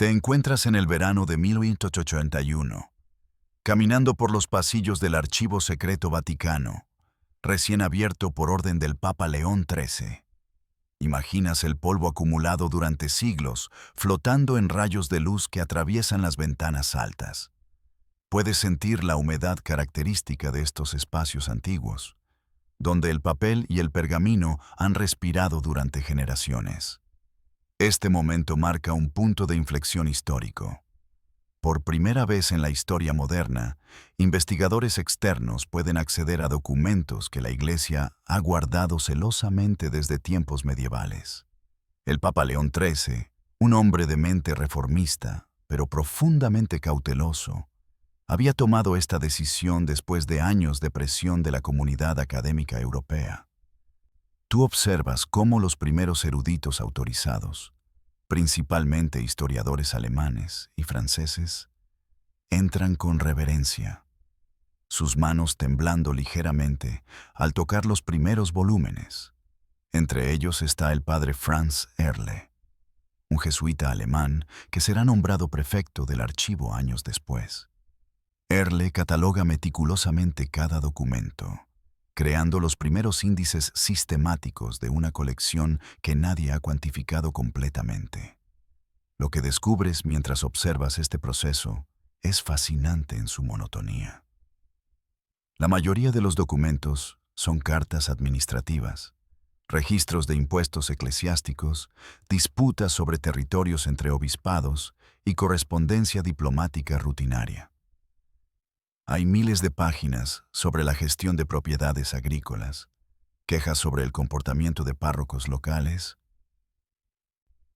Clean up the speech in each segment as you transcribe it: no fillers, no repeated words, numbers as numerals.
Te encuentras en el verano de 1881, caminando por los pasillos del Archivo Secreto Vaticano, recién abierto por orden del Papa León XIII. Imaginas el polvo acumulado durante siglos, flotando en rayos de luz que atraviesan las ventanas altas. Puedes sentir la humedad característica de estos espacios antiguos, donde el papel y el pergamino han respirado durante generaciones. Este momento marca un punto de inflexión histórico. Por primera vez en la historia moderna, investigadores externos pueden acceder a documentos que la Iglesia ha guardado celosamente desde tiempos medievales. El Papa León XIII, un hombre de mente reformista, pero profundamente cauteloso, había tomado esta decisión después de años de presión de la comunidad académica europea. Tú observas cómo los primeros eruditos autorizados, principalmente historiadores alemanes y franceses, entran con reverencia, sus manos temblando ligeramente al tocar los primeros volúmenes. Entre ellos está el padre Franz Ehrle, un jesuita alemán que será nombrado prefecto del archivo años después. Ehrle cataloga meticulosamente cada documento, creando los primeros índices sistemáticos de una colección que nadie ha cuantificado completamente. Lo que descubres mientras observas este proceso es fascinante en su monotonía. La mayoría de los documentos son cartas administrativas, registros de impuestos eclesiásticos, disputas sobre territorios entre obispados y correspondencia diplomática rutinaria. Hay miles de páginas sobre la gestión de propiedades agrícolas, quejas sobre el comportamiento de párrocos locales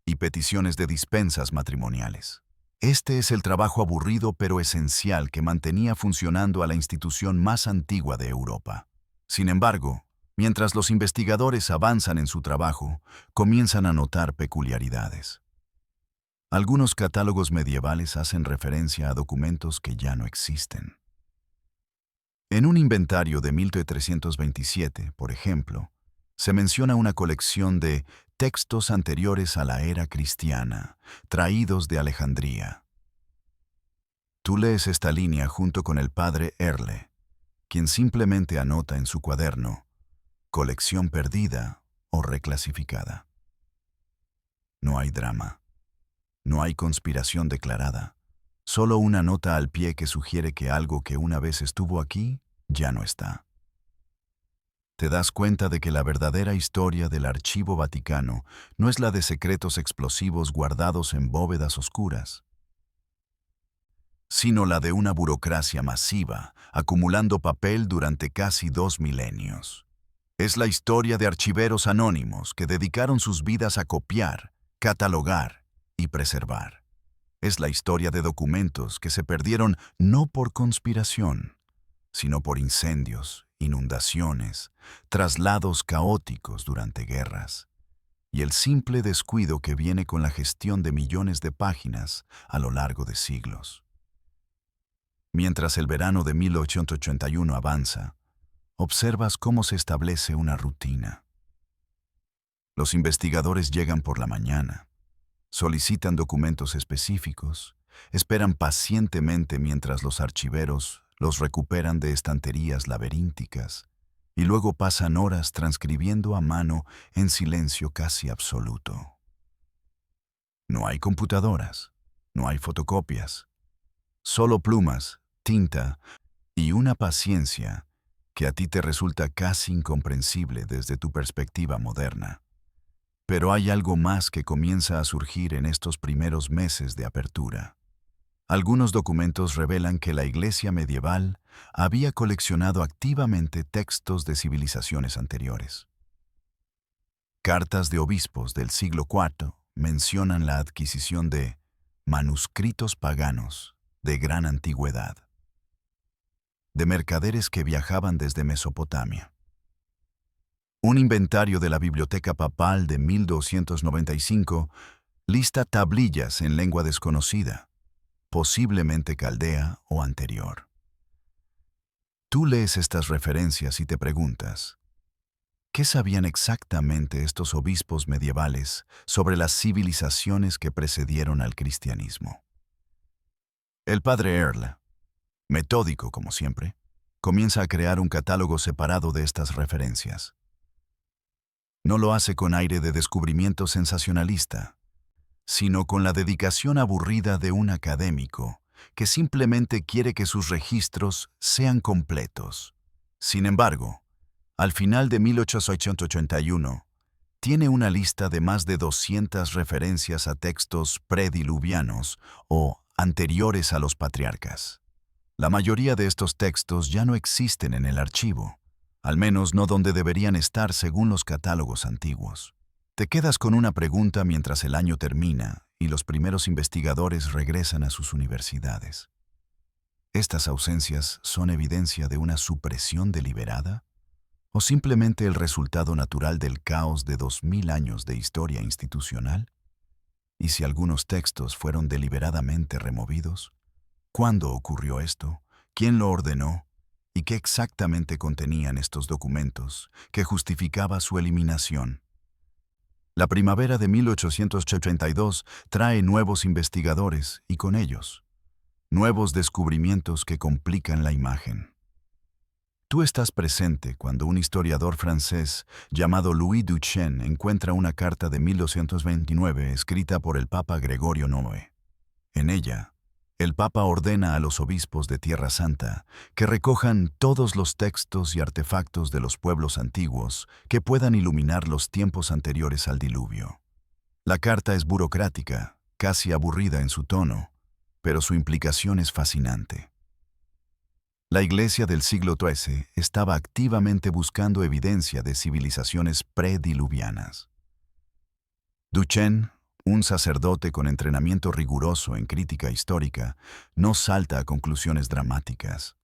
y peticiones de dispensas matrimoniales. Este es el trabajo aburrido pero esencial que mantenía funcionando a la institución más antigua de Europa. Sin embargo, mientras los investigadores avanzan en su trabajo, comienzan a notar peculiaridades. Algunos catálogos medievales hacen referencia a documentos que ya no existen. En un inventario de 1327, por ejemplo, se menciona una colección de textos anteriores a la era cristiana, traídos de Alejandría. Tú lees esta línea junto con el padre Ehrle, quien simplemente anota en su cuaderno, colección perdida o reclasificada. No hay drama, no hay conspiración declarada, solo una nota al pie que sugiere que algo que una vez estuvo aquí ya no está. Te das cuenta de que la verdadera historia del Archivo Vaticano no es la de secretos explosivos guardados en bóvedas oscuras, sino la de una burocracia masiva, acumulando papel durante casi 2 milenios. Es la historia de archiveros anónimos que dedicaron sus vidas a copiar, catalogar y preservar. Es la historia de documentos que se perdieron no por conspiración, sino por incendios, inundaciones, traslados caóticos durante guerras, y el simple descuido que viene con la gestión de millones de páginas a lo largo de siglos. Mientras el verano de 1881 avanza, observas cómo se establece una rutina. Los investigadores llegan por la mañana, solicitan documentos específicos, esperan pacientemente mientras los archiveros los recuperan de estanterías laberínticas y luego pasan horas transcribiendo a mano en silencio casi absoluto. No hay computadoras, no hay fotocopias, solo plumas, tinta y una paciencia que a ti te resulta casi incomprensible desde tu perspectiva moderna. Pero hay algo más que comienza a surgir en estos primeros meses de apertura. Algunos documentos revelan que la Iglesia medieval había coleccionado activamente textos de civilizaciones anteriores. Cartas de obispos del siglo IV mencionan la adquisición de manuscritos paganos de gran antigüedad, de mercaderes que viajaban desde Mesopotamia. Un inventario de la Biblioteca Papal de 1295 lista tablillas en lengua desconocida, posiblemente caldea o anterior. Tú lees estas referencias y te preguntas, ¿Qué sabían exactamente estos obispos medievales sobre las civilizaciones que precedieron al cristianismo? El padre Earle, metódico como siempre, comienza a crear un catálogo separado de estas referencias. No lo hace con aire de descubrimiento sensacionalista, sino con la dedicación aburrida de un académico que simplemente quiere que sus registros sean completos. Sin embargo, al final de 1881, tiene una lista de más de 200 referencias a textos prediluvianos o anteriores a los patriarcas. La mayoría de estos textos ya no existen en el archivo, al menos no donde deberían estar según los catálogos antiguos. Te quedas con una pregunta mientras el año termina y los primeros investigadores regresan a sus universidades. ¿Estas ausencias son evidencia de una supresión deliberada? ¿O simplemente el resultado natural del caos de 2000 años de historia institucional? ¿Y si algunos textos fueron deliberadamente removidos? ¿Cuándo ocurrió esto? ¿Quién lo ordenó? ¿Y qué exactamente contenían estos documentos que justificaba su eliminación? La primavera de 1882 trae nuevos investigadores y con ellos, nuevos descubrimientos que complican la imagen. Tú estás presente cuando un historiador francés llamado Louis Duchesne encuentra una carta de 1229 escrita por el Papa Gregorio IX. En ella, el Papa ordena a los obispos de Tierra Santa que recojan todos los textos y artefactos de los pueblos antiguos que puedan iluminar los tiempos anteriores al diluvio. La carta es burocrática, casi aburrida en su tono, pero su implicación es fascinante. La Iglesia del siglo XIII estaba activamente buscando evidencia de civilizaciones prediluvianas. Duchesne, un sacerdote con entrenamiento riguroso en crítica histórica, no salta a conclusiones dramáticas.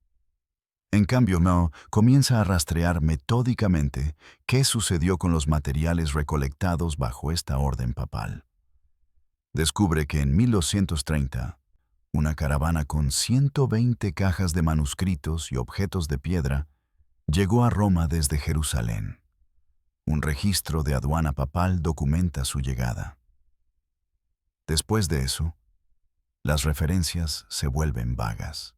En cambio, Mo comienza a rastrear metódicamente qué sucedió con los materiales recolectados bajo esta orden papal. Descubre que en 1230, una caravana con 120 cajas de manuscritos y objetos de piedra llegó a Roma desde Jerusalén. Un registro de aduana papal documenta su llegada. Después de eso, las referencias se vuelven vagas.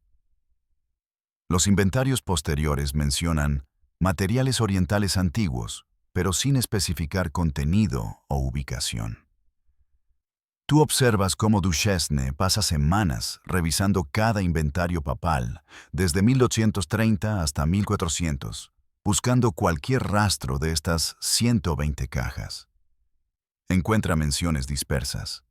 Los inventarios posteriores mencionan materiales orientales antiguos, pero sin especificar contenido o ubicación. Tú observas cómo Duchesne pasa semanas revisando cada inventario papal, desde 1830 hasta 1400, buscando cualquier rastro de estas 120 cajas. Encuentra menciones dispersas.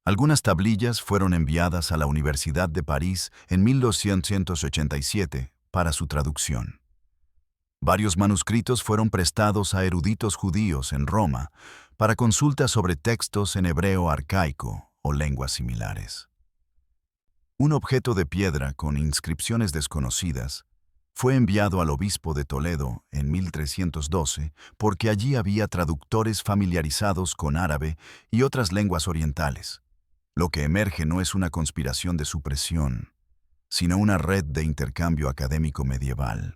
Algunas tablillas fueron enviadas a la Universidad de París en 1287 para su traducción. Varios manuscritos fueron prestados a eruditos judíos en Roma para consultas sobre textos en hebreo arcaico o lenguas similares. Un objeto de piedra con inscripciones desconocidas fue enviado al obispo de Toledo en 1312 porque allí había traductores familiarizados con árabe y otras lenguas orientales. Lo que emerge no es una conspiración de supresión, sino una red de intercambio académico medieval.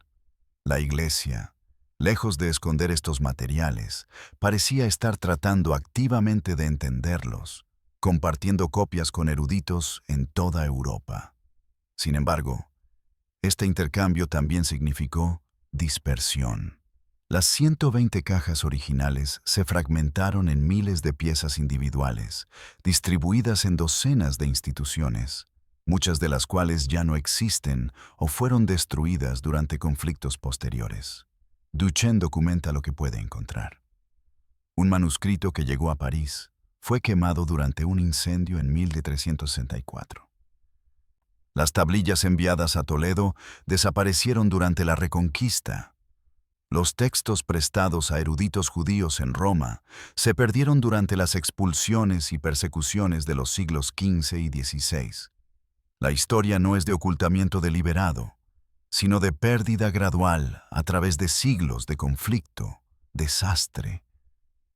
La Iglesia, lejos de esconder estos materiales, parecía estar tratando activamente de entenderlos, compartiendo copias con eruditos en toda Europa. Sin embargo, este intercambio también significó dispersión. Las 120 cajas originales se fragmentaron en miles de piezas individuales, distribuidas en docenas de instituciones, muchas de las cuales ya no existen o fueron destruidas durante conflictos posteriores. Duchesne documenta lo que puede encontrar. Un manuscrito que llegó a París fue quemado durante un incendio en 1364. Las tablillas enviadas a Toledo desaparecieron durante la Reconquista. Los textos prestados a eruditos judíos en Roma se perdieron durante las expulsiones y persecuciones de los siglos XV y XVI. La historia no es de ocultamiento deliberado, sino de pérdida gradual a través de siglos de conflicto, desastre,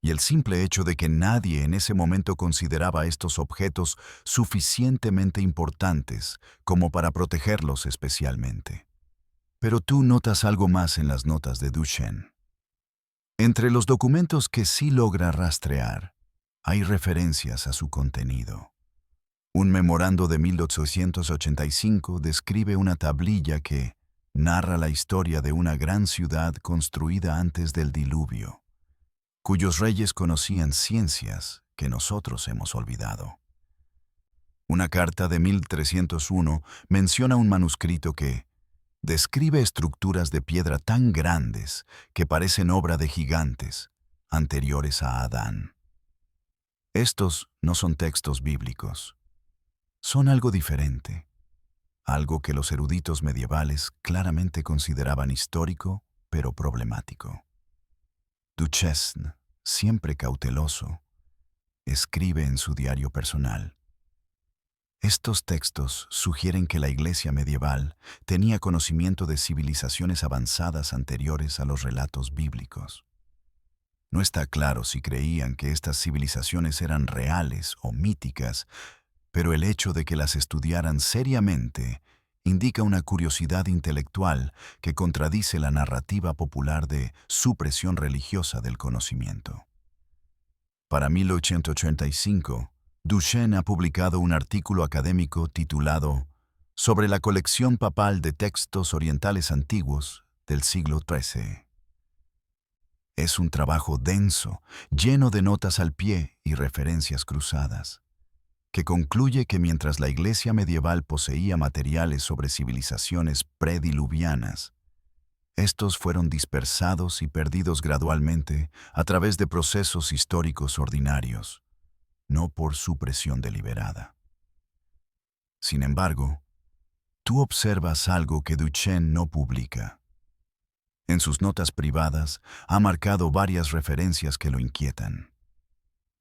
y el simple hecho de que nadie en ese momento consideraba estos objetos suficientemente importantes como para protegerlos especialmente. Pero tú notas algo más en las notas de Duchesne. Entre los documentos que sí logra rastrear, hay referencias a su contenido. Un memorando de 1885 describe una tablilla que narra la historia de una gran ciudad construida antes del diluvio, cuyos reyes conocían ciencias que nosotros hemos olvidado. Una carta de 1301 menciona un manuscrito que describe estructuras de piedra tan grandes que parecen obra de gigantes anteriores a Adán. Estos no son textos bíblicos, son algo diferente, algo que los eruditos medievales claramente consideraban histórico, pero problemático. Duchesne, siempre cauteloso, escribe en su diario personal: estos textos sugieren que la Iglesia medieval tenía conocimiento de civilizaciones avanzadas anteriores a los relatos bíblicos. No está claro si creían que estas civilizaciones eran reales o míticas, pero el hecho de que las estudiaran seriamente indica una curiosidad intelectual que contradice la narrativa popular de supresión religiosa del conocimiento. Para 1885, Duchesne ha publicado un artículo académico titulado «Sobre la colección papal de textos orientales antiguos del siglo XIII». Es un trabajo denso, lleno de notas al pie y referencias cruzadas, que concluye que mientras la Iglesia medieval poseía materiales sobre civilizaciones prediluvianas, estos fueron dispersados y perdidos gradualmente a través de procesos históricos ordinarios, no por supresión deliberada. Sin embargo, tú observas algo que Duchesne no publica. En sus notas privadas ha marcado varias referencias que lo inquietan.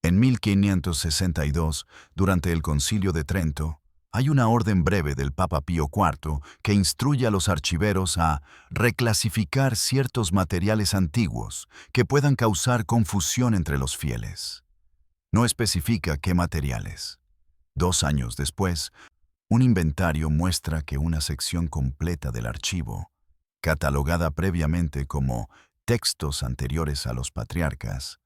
En 1562, durante el Concilio de Trento, hay una orden breve del Papa Pío IV que instruye a los archiveros a reclasificar ciertos materiales antiguos que puedan causar confusión entre los fieles. No especifica qué materiales. 2 años después, un inventario muestra que una sección completa del archivo, catalogada previamente como textos anteriores a los patriarcas,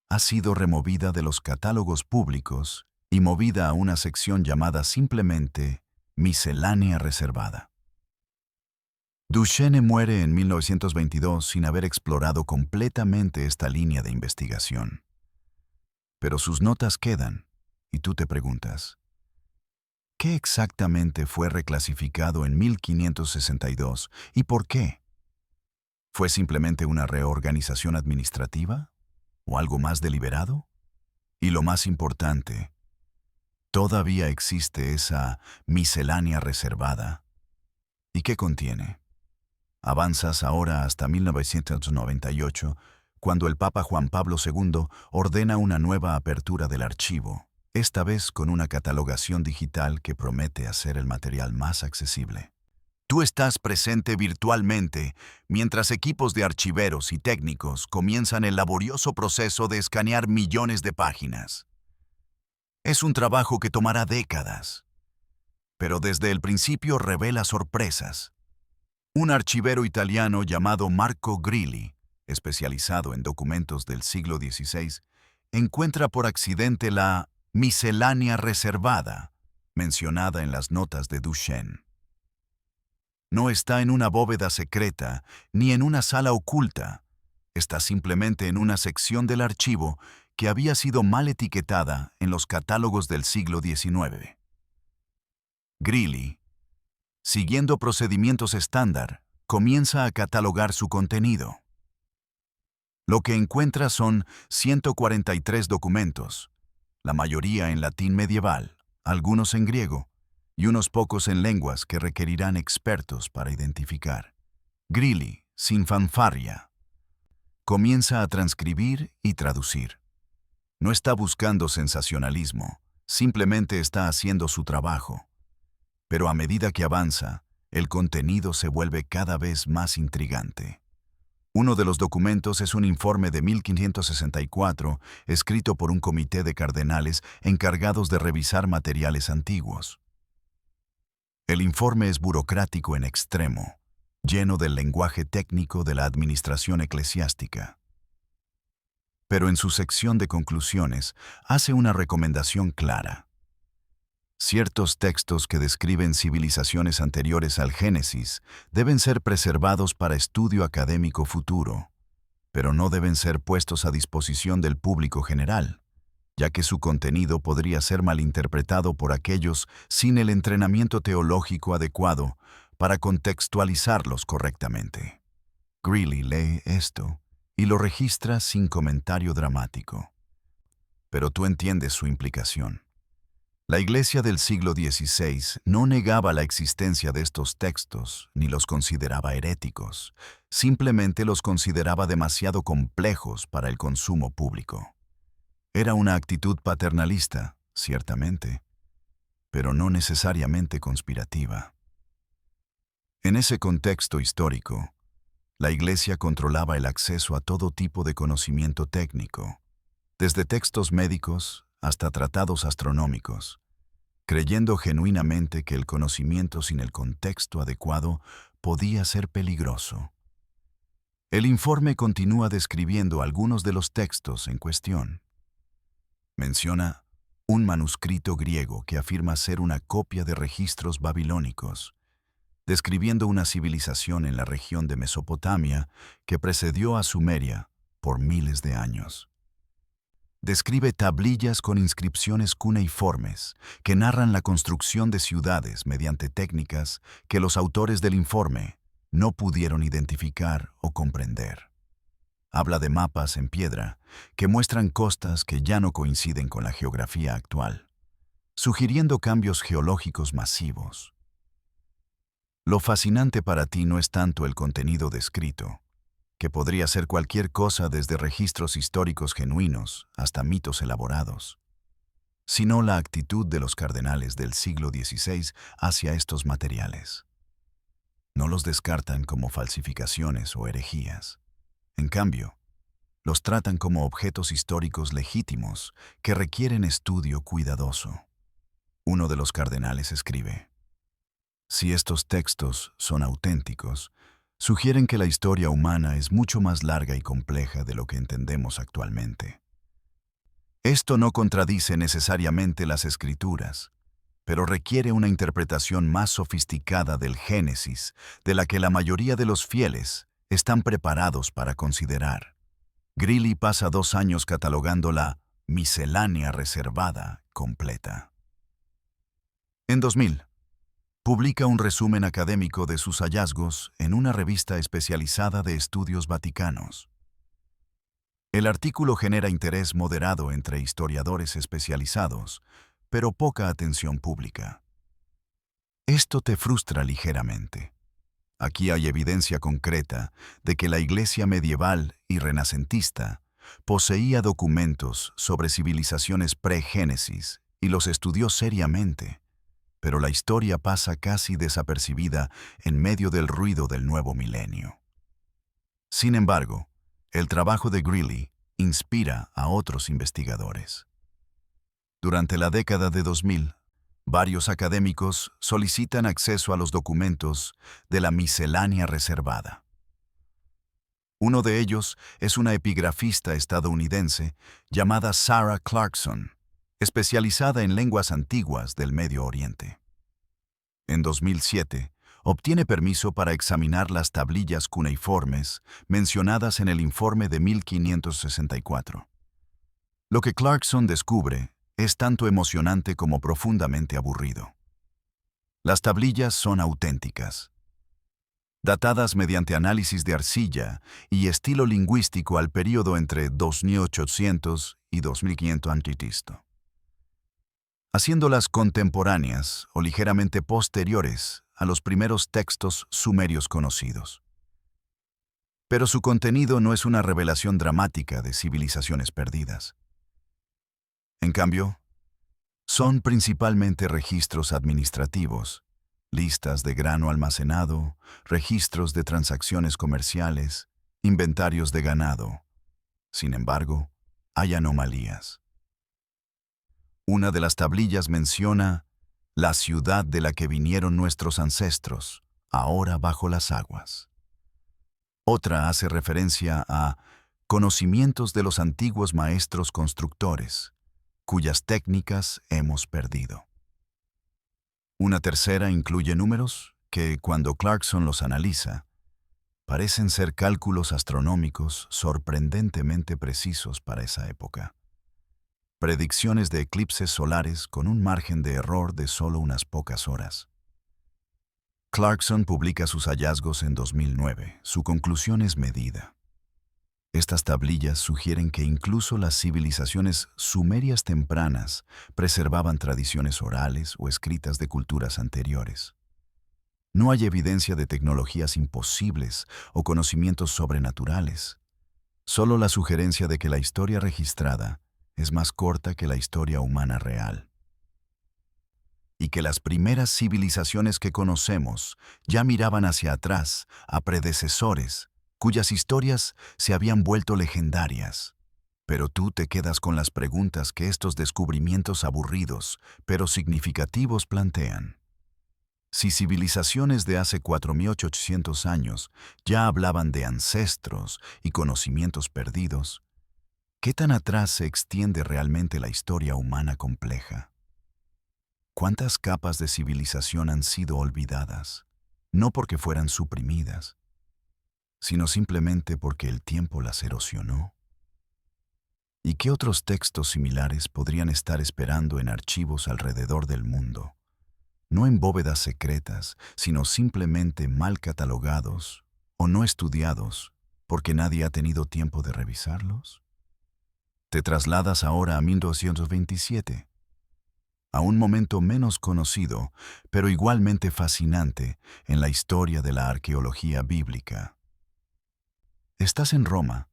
ha sido removida de los catálogos públicos y movida a una sección llamada simplemente Miscelánea Reservada. Duchesne muere en 1922 sin haber explorado completamente esta línea de investigación. Pero sus notas quedan, y tú te preguntas, ¿qué exactamente fue reclasificado en 1562 y por qué? ¿Fue simplemente una reorganización administrativa? ¿O algo más deliberado? Y lo más importante, todavía existe esa miscelánea reservada. ¿Y qué contiene? Avanzas ahora hasta 1998, cuando el Papa Juan Pablo II ordena una nueva apertura del archivo, esta vez con una catalogación digital que promete hacer el material más accesible. Tú estás presente virtualmente mientras equipos de archiveros y técnicos comienzan el laborioso proceso de escanear millones de páginas. Es un trabajo que tomará décadas, pero desde el principio revela sorpresas. Un archivero italiano llamado Marco Grilli, especializado en documentos del siglo XVI, encuentra por accidente la miscelánea reservada, mencionada en las notas de Duchesne. No está en una bóveda secreta ni en una sala oculta. Está simplemente en una sección del archivo que había sido mal etiquetada en los catálogos del siglo XIX. Grilli, siguiendo procedimientos estándar, comienza a catalogar su contenido. Lo que encuentra son 143 documentos, la mayoría en latín medieval, algunos en griego, y unos pocos en lenguas que requerirán expertos para identificar. Grilli, sin fanfarria, comienza a transcribir y traducir. No está buscando sensacionalismo, simplemente está haciendo su trabajo. Pero a medida que avanza, el contenido se vuelve cada vez más intrigante. Uno de los documentos es un informe de 1564 escrito por un comité de cardenales encargados de revisar materiales antiguos. El informe es burocrático en extremo, lleno del lenguaje técnico de la administración eclesiástica. pero en su sección de conclusiones hace una recomendación clara. Ciertos textos que describen civilizaciones anteriores al Génesis deben ser preservados para estudio académico futuro, pero no deben ser puestos a disposición del público general, ya que su contenido podría ser malinterpretado por aquellos sin el entrenamiento teológico adecuado para contextualizarlos correctamente. Greeley lee esto y lo registra sin comentario dramático. Pero tú entiendes su implicación. La Iglesia del siglo XVI no negaba la existencia de estos textos ni los consideraba heréticos, simplemente los consideraba demasiado complejos para el consumo público. Era una actitud paternalista, ciertamente, pero no necesariamente conspirativa. En ese contexto histórico, la Iglesia controlaba el acceso a todo tipo de conocimiento técnico, desde textos médicos hasta tratados astronómicos, creyendo genuinamente que el conocimiento sin el contexto adecuado podía ser peligroso. El informe continúa describiendo algunos de los textos en cuestión. Menciona un manuscrito griego que afirma ser una copia de registros babilónicos, describiendo una civilización en la región de Mesopotamia que precedió a Sumeria por miles de años. Describe tablillas con inscripciones cuneiformes que narran la construcción de ciudades mediante técnicas que los autores del informe no pudieron identificar o comprender. Habla de mapas en piedra que muestran costas que ya no coinciden con la geografía actual, sugiriendo cambios geológicos masivos. Lo fascinante para ti no es tanto el contenido descrito, que podría ser cualquier cosa desde registros históricos genuinos hasta mitos elaborados, sino la actitud de los cardenales del siglo XVI hacia estos materiales. No los descartan como falsificaciones o herejías. En cambio, los tratan como objetos históricos legítimos que requieren estudio cuidadoso. Uno de los cardenales escribe: si estos textos son auténticos, sugieren que la historia humana es mucho más larga y compleja de lo que entendemos actualmente. Esto no contradice necesariamente las Escrituras, pero requiere una interpretación más sofisticada del Génesis, de la que la mayoría de los fieles están preparados para considerar. Greeley pasa 2 años catalogando la miscelánea reservada completa. En 2000, publica un resumen académico de sus hallazgos en una revista especializada de estudios vaticanos. El artículo genera interés moderado entre historiadores especializados, pero poca atención pública. Esto te frustra ligeramente. Aquí hay evidencia concreta de que la Iglesia medieval y renacentista poseía documentos sobre civilizaciones pre-Génesis y los estudió seriamente, pero la historia pasa casi desapercibida en medio del ruido del nuevo milenio. Sin embargo, el trabajo de Greeley inspira a otros investigadores. Durante la década de 2000, varios académicos solicitan acceso a los documentos de la miscelánea reservada. Uno de ellos es una epigrafista estadounidense llamada Sarah Clarkson, especializada en lenguas antiguas del Medio Oriente. En 2007, obtiene permiso para examinar las tablillas cuneiformes mencionadas en el informe de 1564. Lo que Clarkson descubre es tanto emocionante como profundamente aburrido. Las tablillas son auténticas, datadas mediante análisis de arcilla y estilo lingüístico al período entre 2800 y 2500 a.C., haciéndolas contemporáneas o ligeramente posteriores a los primeros textos sumerios conocidos. Pero su contenido no es una revelación dramática de civilizaciones perdidas. En cambio, son principalmente registros administrativos, listas de grano almacenado, registros de transacciones comerciales, inventarios de ganado. Sin embargo, hay anomalías. Una de las tablillas menciona la ciudad de la que vinieron nuestros ancestros, ahora bajo las aguas. Otra hace referencia a conocimientos de los antiguos maestros constructores, cuyas técnicas hemos perdido. Una tercera incluye números que, cuando Clarkson los analiza, parecen ser cálculos astronómicos sorprendentemente precisos para esa época. Predicciones de eclipses solares con un margen de error de solo unas pocas horas. Clarkson publica sus hallazgos en 2009. Su conclusión es medida. Estas tablillas sugieren que incluso las civilizaciones sumerias tempranas preservaban tradiciones orales o escritas de culturas anteriores. No hay evidencia de tecnologías imposibles o conocimientos sobrenaturales, solo la sugerencia de que la historia registrada es más corta que la historia humana real. Y que las primeras civilizaciones que conocemos ya miraban hacia atrás a predecesores cuyas historias se habían vuelto legendarias. Pero tú te quedas con las preguntas que estos descubrimientos aburridos, pero significativos plantean. Si civilizaciones de hace 4.800 años ya hablaban de ancestros y conocimientos perdidos, ¿qué tan atrás se extiende realmente la historia humana compleja? ¿Cuántas capas de civilización han sido olvidadas, no porque fueran suprimidas, sino simplemente porque el tiempo las erosionó? ¿Y qué otros textos similares podrían estar esperando en archivos alrededor del mundo? No en bóvedas secretas, sino simplemente mal catalogados o no estudiados porque nadie ha tenido tiempo de revisarlos. Te trasladas ahora a 1227, a un momento menos conocido, pero igualmente fascinante en la historia de la arqueología bíblica. Estás en Roma,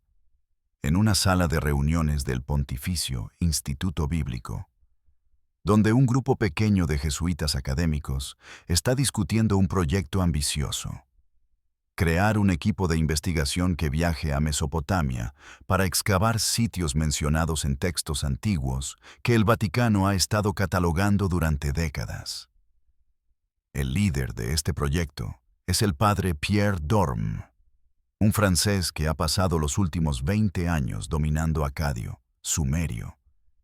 en una sala de reuniones del Pontificio Instituto Bíblico, donde un grupo pequeño de jesuitas académicos está discutiendo un proyecto ambicioso: crear un equipo de investigación que viaje a Mesopotamia para excavar sitios mencionados en textos antiguos que el Vaticano ha estado catalogando durante décadas. El líder de este proyecto es el padre Pierre Dorme, un francés que ha pasado los últimos 20 años dominando acadio, sumerio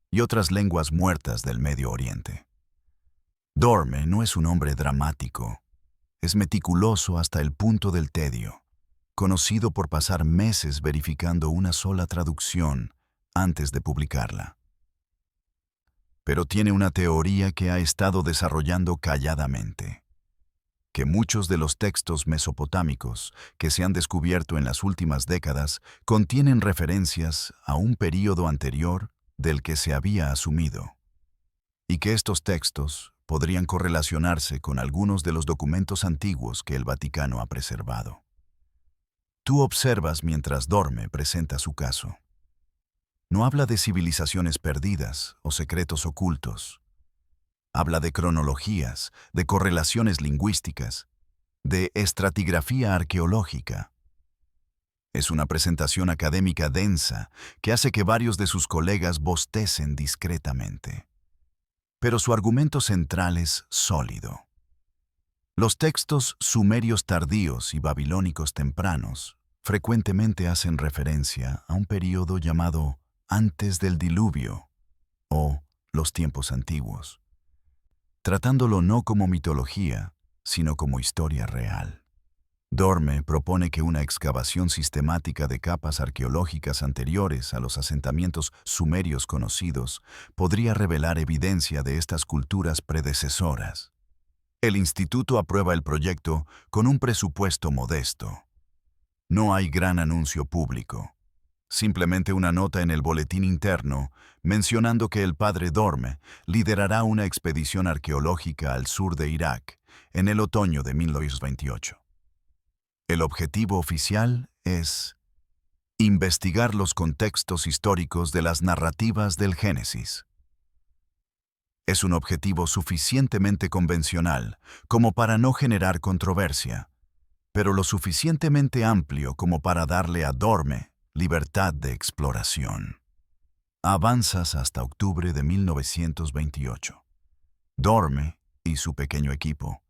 y otras lenguas muertas del Medio Oriente. Dorme no es un hombre dramático. Es meticuloso hasta el punto del tedio, conocido por pasar meses verificando una sola traducción antes de publicarla. Pero tiene una teoría que ha estado desarrollando calladamente: que muchos de los textos mesopotámicos que se han descubierto en las últimas décadas contienen referencias a un período anterior del que se había asumido, y que estos textos podrían correlacionarse con algunos de los documentos antiguos que el Vaticano ha preservado. Tú observas mientras Dorme presenta su caso. No habla de civilizaciones perdidas o secretos ocultos. Habla de cronologías, de correlaciones lingüísticas, de estratigrafía arqueológica. Es una presentación académica densa que hace que varios de sus colegas bostecen discretamente. Pero su argumento central es sólido. Los textos sumerios tardíos y babilónicos tempranos frecuentemente hacen referencia a un período llamado antes del diluvio o los tiempos antiguos, tratándolo no como mitología, sino como historia real. Dorme propone que una excavación sistemática de capas arqueológicas anteriores a los asentamientos sumerios conocidos podría revelar evidencia de estas culturas predecesoras. El instituto aprueba el proyecto con un presupuesto modesto. No hay gran anuncio público, simplemente una nota en el boletín interno mencionando que el padre Dorme liderará una expedición arqueológica al sur de Irak en el otoño de 1928. El objetivo oficial es investigar los contextos históricos de las narrativas del Génesis. Es un objetivo suficientemente convencional como para no generar controversia, pero lo suficientemente amplio como para darle a Dorme libertad de exploración. Avanzas hasta octubre de 1928. Dorme y su pequeño equipo,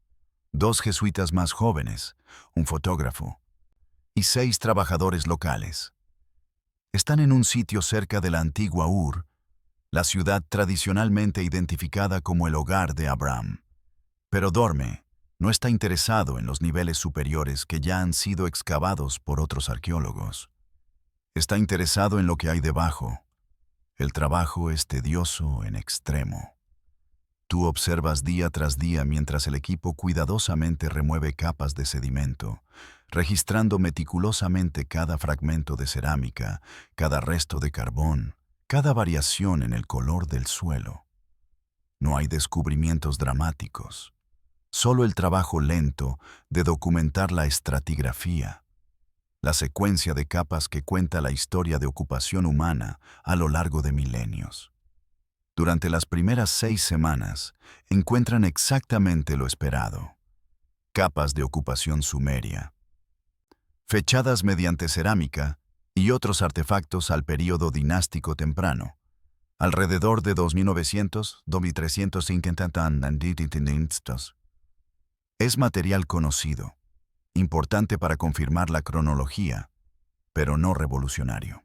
2 jesuitas más jóvenes, un fotógrafo y 6 trabajadores locales, Están en un sitio cerca de la antigua Ur, la ciudad tradicionalmente identificada como el hogar de Abraham. Pero Dorme no está interesado en los niveles superiores que ya han sido excavados por otros arqueólogos. Está interesado en lo que hay debajo. El trabajo es tedioso en extremo. Tú observas día tras día mientras el equipo cuidadosamente remueve capas de sedimento, registrando meticulosamente cada fragmento de cerámica, cada resto de carbón, cada variación en el color del suelo. No hay descubrimientos dramáticos, solo el trabajo lento de documentar la estratigrafía, la secuencia de capas que cuenta la historia de ocupación humana a lo largo de milenios. Durante las primeras 6 semanas, encuentran exactamente lo esperado. Capas de ocupación sumeria, fechadas mediante cerámica y otros artefactos al período dinástico temprano, alrededor de 2900-2350. Es material conocido, importante para confirmar la cronología, pero no revolucionario.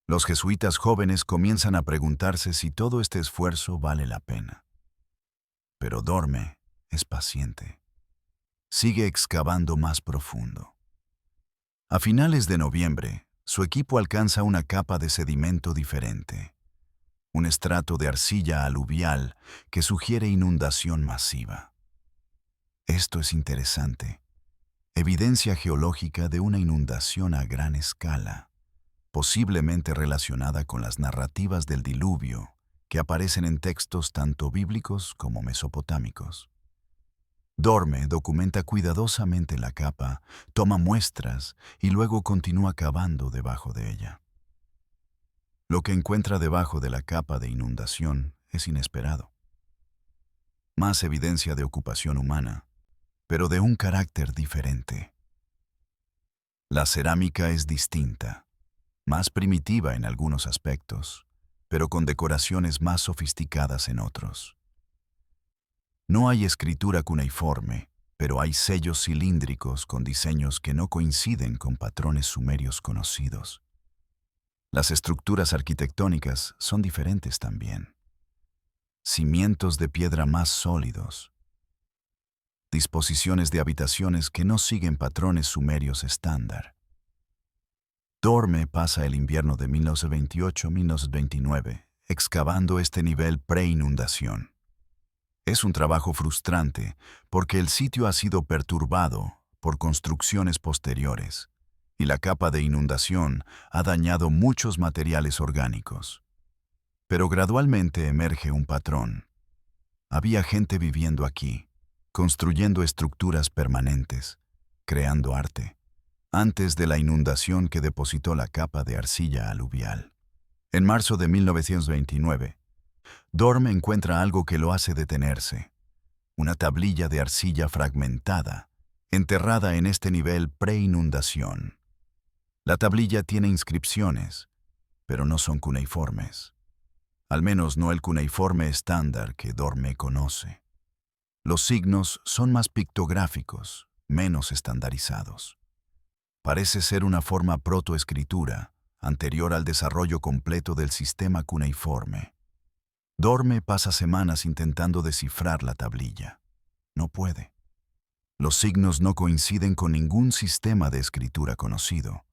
Los jesuitas jóvenes comienzan a preguntarse si todo este esfuerzo vale la pena. Pero Dorme es paciente. Sigue excavando más profundo. A finales de noviembre, su equipo alcanza una capa de sedimento diferente, un estrato de arcilla aluvial que sugiere inundación masiva. Esto es interesante. Evidencia geológica de una inundación a gran escala, posiblemente relacionada con las narrativas del diluvio que aparecen en textos tanto bíblicos como mesopotámicos. Dorme documenta cuidadosamente la capa, toma muestras y luego continúa cavando debajo de ella. Lo que encuentra debajo de la capa de inundación es inesperado. Más evidencia de ocupación humana, pero de un carácter diferente. La cerámica es distinta, más primitiva en algunos aspectos, pero con decoraciones más sofisticadas en otros. No hay escritura cuneiforme, pero hay sellos cilíndricos con diseños que no coinciden con patrones sumerios conocidos. Las estructuras arquitectónicas son diferentes también. Cimientos de piedra más sólidos. Disposiciones de habitaciones que no siguen patrones sumerios estándar. Dorme pasa el invierno de 1928-1929 excavando este nivel pre-inundación. Es un trabajo frustrante porque el sitio ha sido perturbado por construcciones posteriores y la capa de inundación ha dañado muchos materiales orgánicos. Pero gradualmente emerge un patrón. Había gente viviendo aquí, construyendo estructuras permanentes, creando arte, antes de la inundación que depositó la capa de arcilla aluvial. En marzo de 1929, Dorme encuentra algo que lo hace detenerse. Una tablilla de arcilla fragmentada, enterrada en este nivel pre-inundación. La tablilla tiene inscripciones, pero no son cuneiformes. Al menos no el cuneiforme estándar que Dorme conoce. Los signos son más pictográficos, menos estandarizados. Parece ser una forma protoescritura, anterior al desarrollo completo del sistema cuneiforme. Dorme pasa semanas intentando descifrar la tablilla. No puede. Los signos no coinciden con ningún sistema de escritura conocido,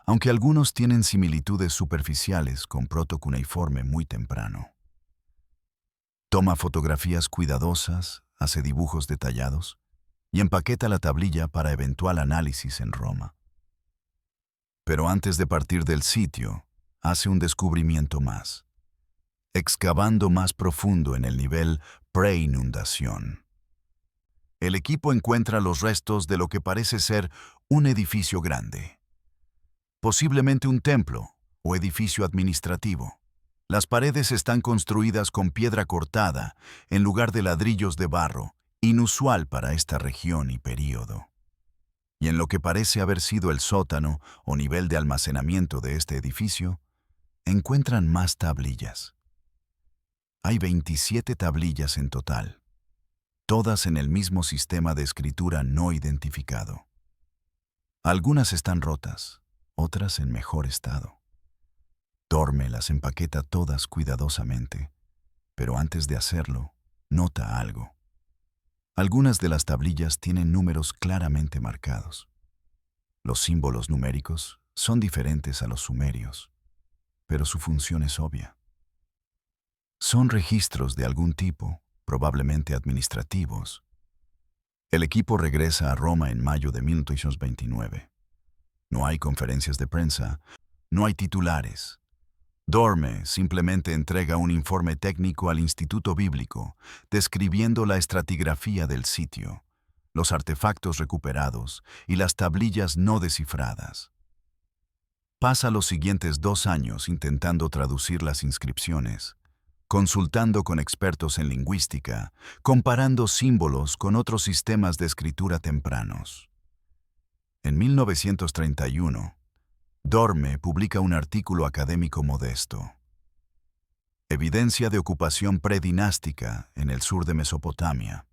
aunque algunos tienen similitudes superficiales con protocuneiforme muy temprano. Toma fotografías cuidadosas, hace dibujos detallados y empaqueta la tablilla para eventual análisis en Roma. Pero antes de partir del sitio, hace un descubrimiento más, excavando más profundo en el nivel pre-inundación. El equipo encuentra los restos de lo que parece ser un edificio grande, posiblemente un templo o edificio administrativo. Las paredes están construidas con piedra cortada en lugar de ladrillos de barro, inusual para esta región y período. Y en lo que parece haber sido el sótano o nivel de almacenamiento de este edificio, encuentran más tablillas. Hay 27 tablillas en total, todas en el mismo sistema de escritura no identificado. Algunas están rotas, otras en mejor estado. Dorme las empaqueta todas cuidadosamente, pero antes de hacerlo, nota algo. Algunas de las tablillas tienen números claramente marcados. Los símbolos numéricos son diferentes a los sumerios, pero su función es obvia. Son registros de algún tipo, probablemente administrativos. El equipo regresa a Roma en mayo de 1929. No hay conferencias de prensa, no hay titulares. Dorme simplemente entrega un informe técnico al Instituto Bíblico, describiendo la estratigrafía del sitio, los artefactos recuperados y las tablillas no descifradas. Pasa los siguientes 2 años intentando traducir las inscripciones, consultando con expertos en lingüística, comparando símbolos con otros sistemas de escritura tempranos. En 1931, Dorme publica un artículo académico modesto. Evidencia de ocupación predinástica en el sur de Mesopotamia.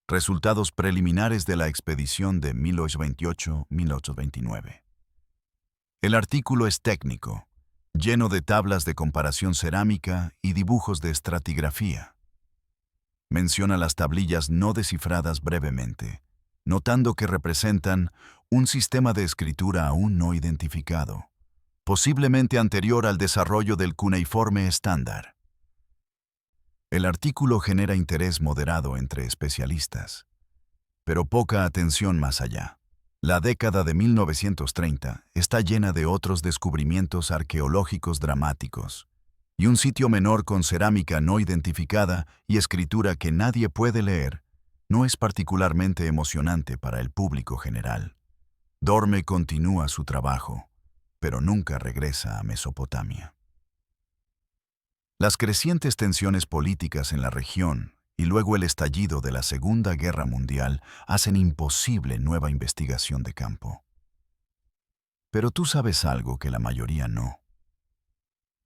Resultados preliminares de la expedición de 1828-1829. El artículo es técnico, lleno de tablas de comparación cerámica y dibujos de estratigrafía. Menciona las tablillas no descifradas brevemente, notando que representan un sistema de escritura aún no identificado, posiblemente anterior al desarrollo del cuneiforme estándar. El artículo genera interés moderado entre especialistas, pero poca atención más allá. La década de 1930 está llena de otros descubrimientos arqueológicos dramáticos, y un sitio menor con cerámica no identificada y escritura que nadie puede leer no es particularmente emocionante para el público general. Dorme continúa su trabajo, pero nunca regresa a Mesopotamia. Las crecientes tensiones políticas en la región y luego el estallido de la Segunda Guerra Mundial hacen imposible nueva investigación de campo. Pero tú sabes algo que la mayoría no.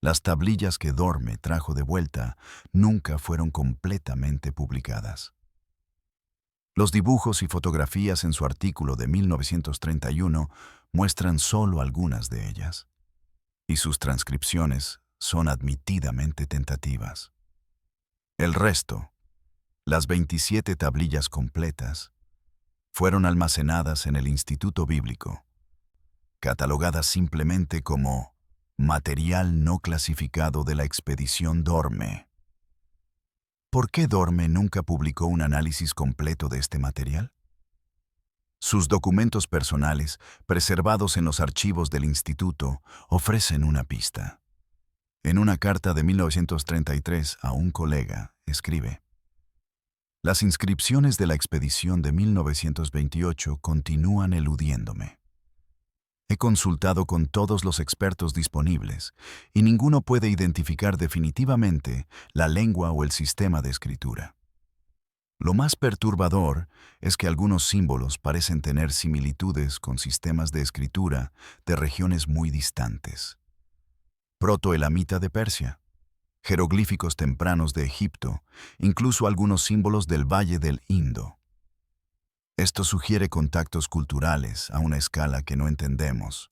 Las tablillas que Dorme trajo de vuelta nunca fueron completamente publicadas. Los dibujos y fotografías en su artículo de 1931 muestran solo algunas de ellas, y sus transcripciones son admitidamente tentativas. El resto, las 27 tablillas completas, fueron almacenadas en el Instituto Bíblico, catalogadas simplemente como material no clasificado de la expedición Dorme. ¿Por qué Dorme nunca publicó un análisis completo de este material? Sus documentos personales, preservados en los archivos del instituto, ofrecen una pista. En una carta de 1933 a un colega, escribe: «Las inscripciones de la expedición de 1928 continúan eludiéndome. He consultado con todos los expertos disponibles y ninguno puede identificar definitivamente la lengua o el sistema de escritura. Lo más perturbador es que algunos símbolos parecen tener similitudes con sistemas de escritura de regiones muy distantes. Protoelamita de Persia, jeroglíficos tempranos de Egipto, incluso algunos símbolos del Valle del Indo. Esto sugiere contactos culturales a una escala que no entendemos,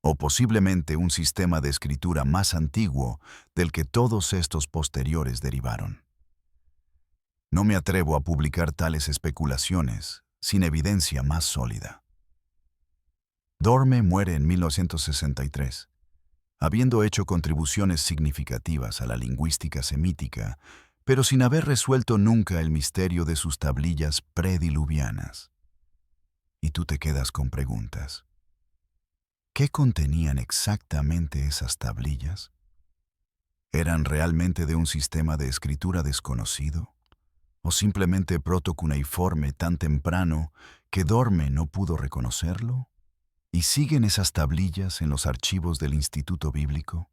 o posiblemente un sistema de escritura más antiguo del que todos estos posteriores derivaron. No me atrevo a publicar tales especulaciones sin evidencia más sólida». Dorme muere en 1963, habiendo hecho contribuciones significativas a la lingüística semítica, pero sin haber resuelto nunca el misterio de sus tablillas prediluvianas. Y tú te quedas con preguntas. ¿Qué contenían exactamente esas tablillas? ¿Eran realmente de un sistema de escritura desconocido? ¿O simplemente protocuneiforme tan temprano que Dorme no pudo reconocerlo? ¿Y siguen esas tablillas en los archivos del Instituto Bíblico,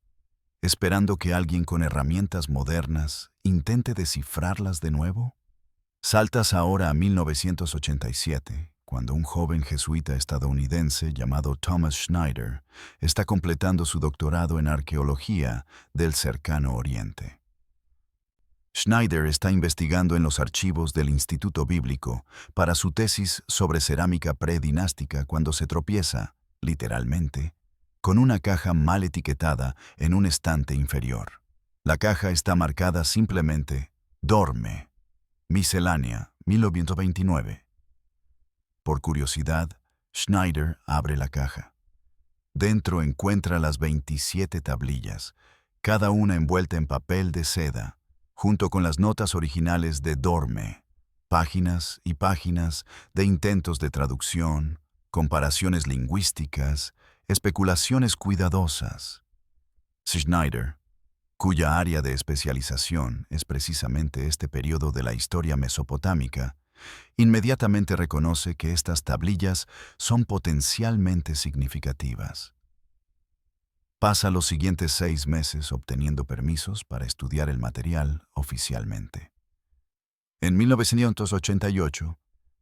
esperando que alguien con herramientas modernas intente descifrarlas de nuevo? Saltas ahora a 1987, cuando un joven jesuita estadounidense llamado Thomas Schneider está completando su doctorado en arqueología del Cercano Oriente. Schneider está investigando en los archivos del Instituto Bíblico para su tesis sobre cerámica predinástica cuando se tropieza, literalmente, con una caja mal etiquetada en un estante inferior. La caja está marcada simplemente Dorme, Miscelánea, 1929. Por curiosidad, Schneider abre la caja. Dentro encuentra las 27 tablillas, cada una envuelta en papel de seda, junto con las notas originales de Dorme, páginas y páginas de intentos de traducción, comparaciones lingüísticas, especulaciones cuidadosas. Schneider, cuya área de especialización es precisamente este periodo de la historia mesopotámica, inmediatamente reconoce que estas tablillas son potencialmente significativas. Pasa los siguientes 6 meses obteniendo permisos para estudiar el material oficialmente. En 1988,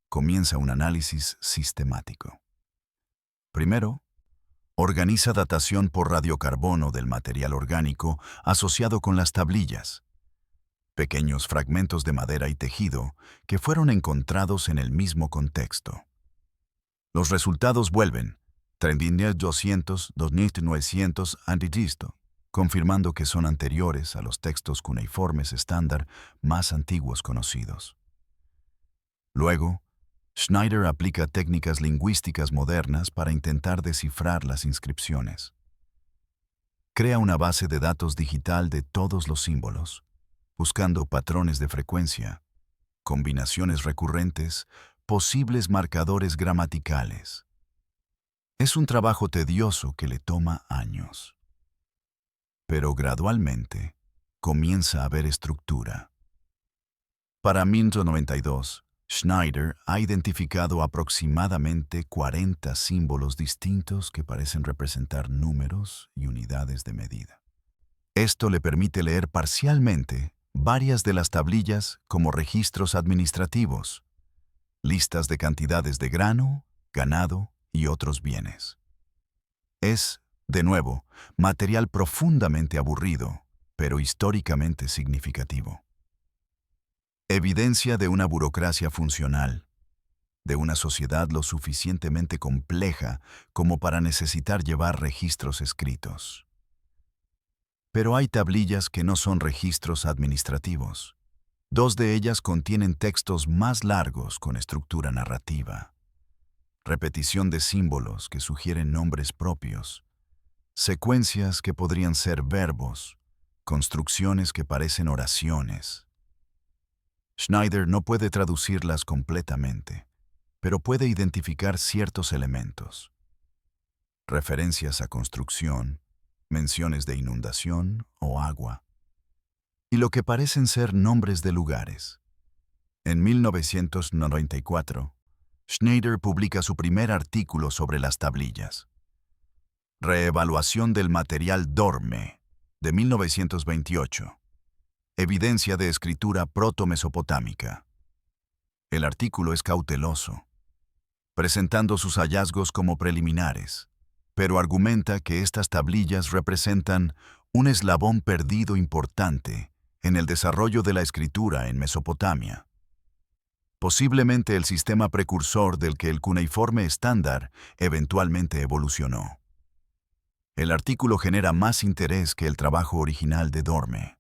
comienza un análisis sistemático. Primero, organiza datación por radiocarbono del material orgánico asociado con las tablillas, pequeños fragmentos de madera y tejido que fueron encontrados en el mismo contexto. Los resultados vuelven 3200, 2900 a.C., confirmando que son anteriores a los textos cuneiformes estándar más antiguos conocidos. Luego, Schneider aplica técnicas lingüísticas modernas para intentar descifrar las inscripciones. Crea una base de datos digital de todos los símbolos, buscando patrones de frecuencia, combinaciones recurrentes, posibles marcadores gramaticales. Es un trabajo tedioso que le toma años. Pero gradualmente comienza a haber estructura. Para 1992, Schneider ha identificado aproximadamente 40 símbolos distintos que parecen representar números y unidades de medida. Esto le permite leer parcialmente varias de las tablillas como registros administrativos, listas de cantidades de grano, ganado y otros bienes. Es, de nuevo, material profundamente aburrido, pero históricamente significativo. Evidencia de una burocracia funcional, de una sociedad lo suficientemente compleja como para necesitar llevar registros escritos. Pero hay tablillas que no son registros administrativos. 2 de ellas contienen textos más largos con estructura narrativa, repetición de símbolos que sugieren nombres propios, secuencias que podrían ser verbos, construcciones que parecen oraciones. Schneider no puede traducirlas completamente, pero puede identificar ciertos elementos. Referencias a construcción, menciones de inundación o agua, y lo que parecen ser nombres de lugares. En 1994, Schneider publica su primer artículo sobre las tablillas. Reevaluación del material Dorme, de 1928. Evidencia de escritura proto-mesopotámica. El artículo es cauteloso, presentando sus hallazgos como preliminares, pero argumenta que estas tablillas representan un eslabón perdido importante en el desarrollo de la escritura en Mesopotamia. Posiblemente el sistema precursor del que el cuneiforme estándar eventualmente evolucionó. El artículo genera más interés que el trabajo original de Dorme.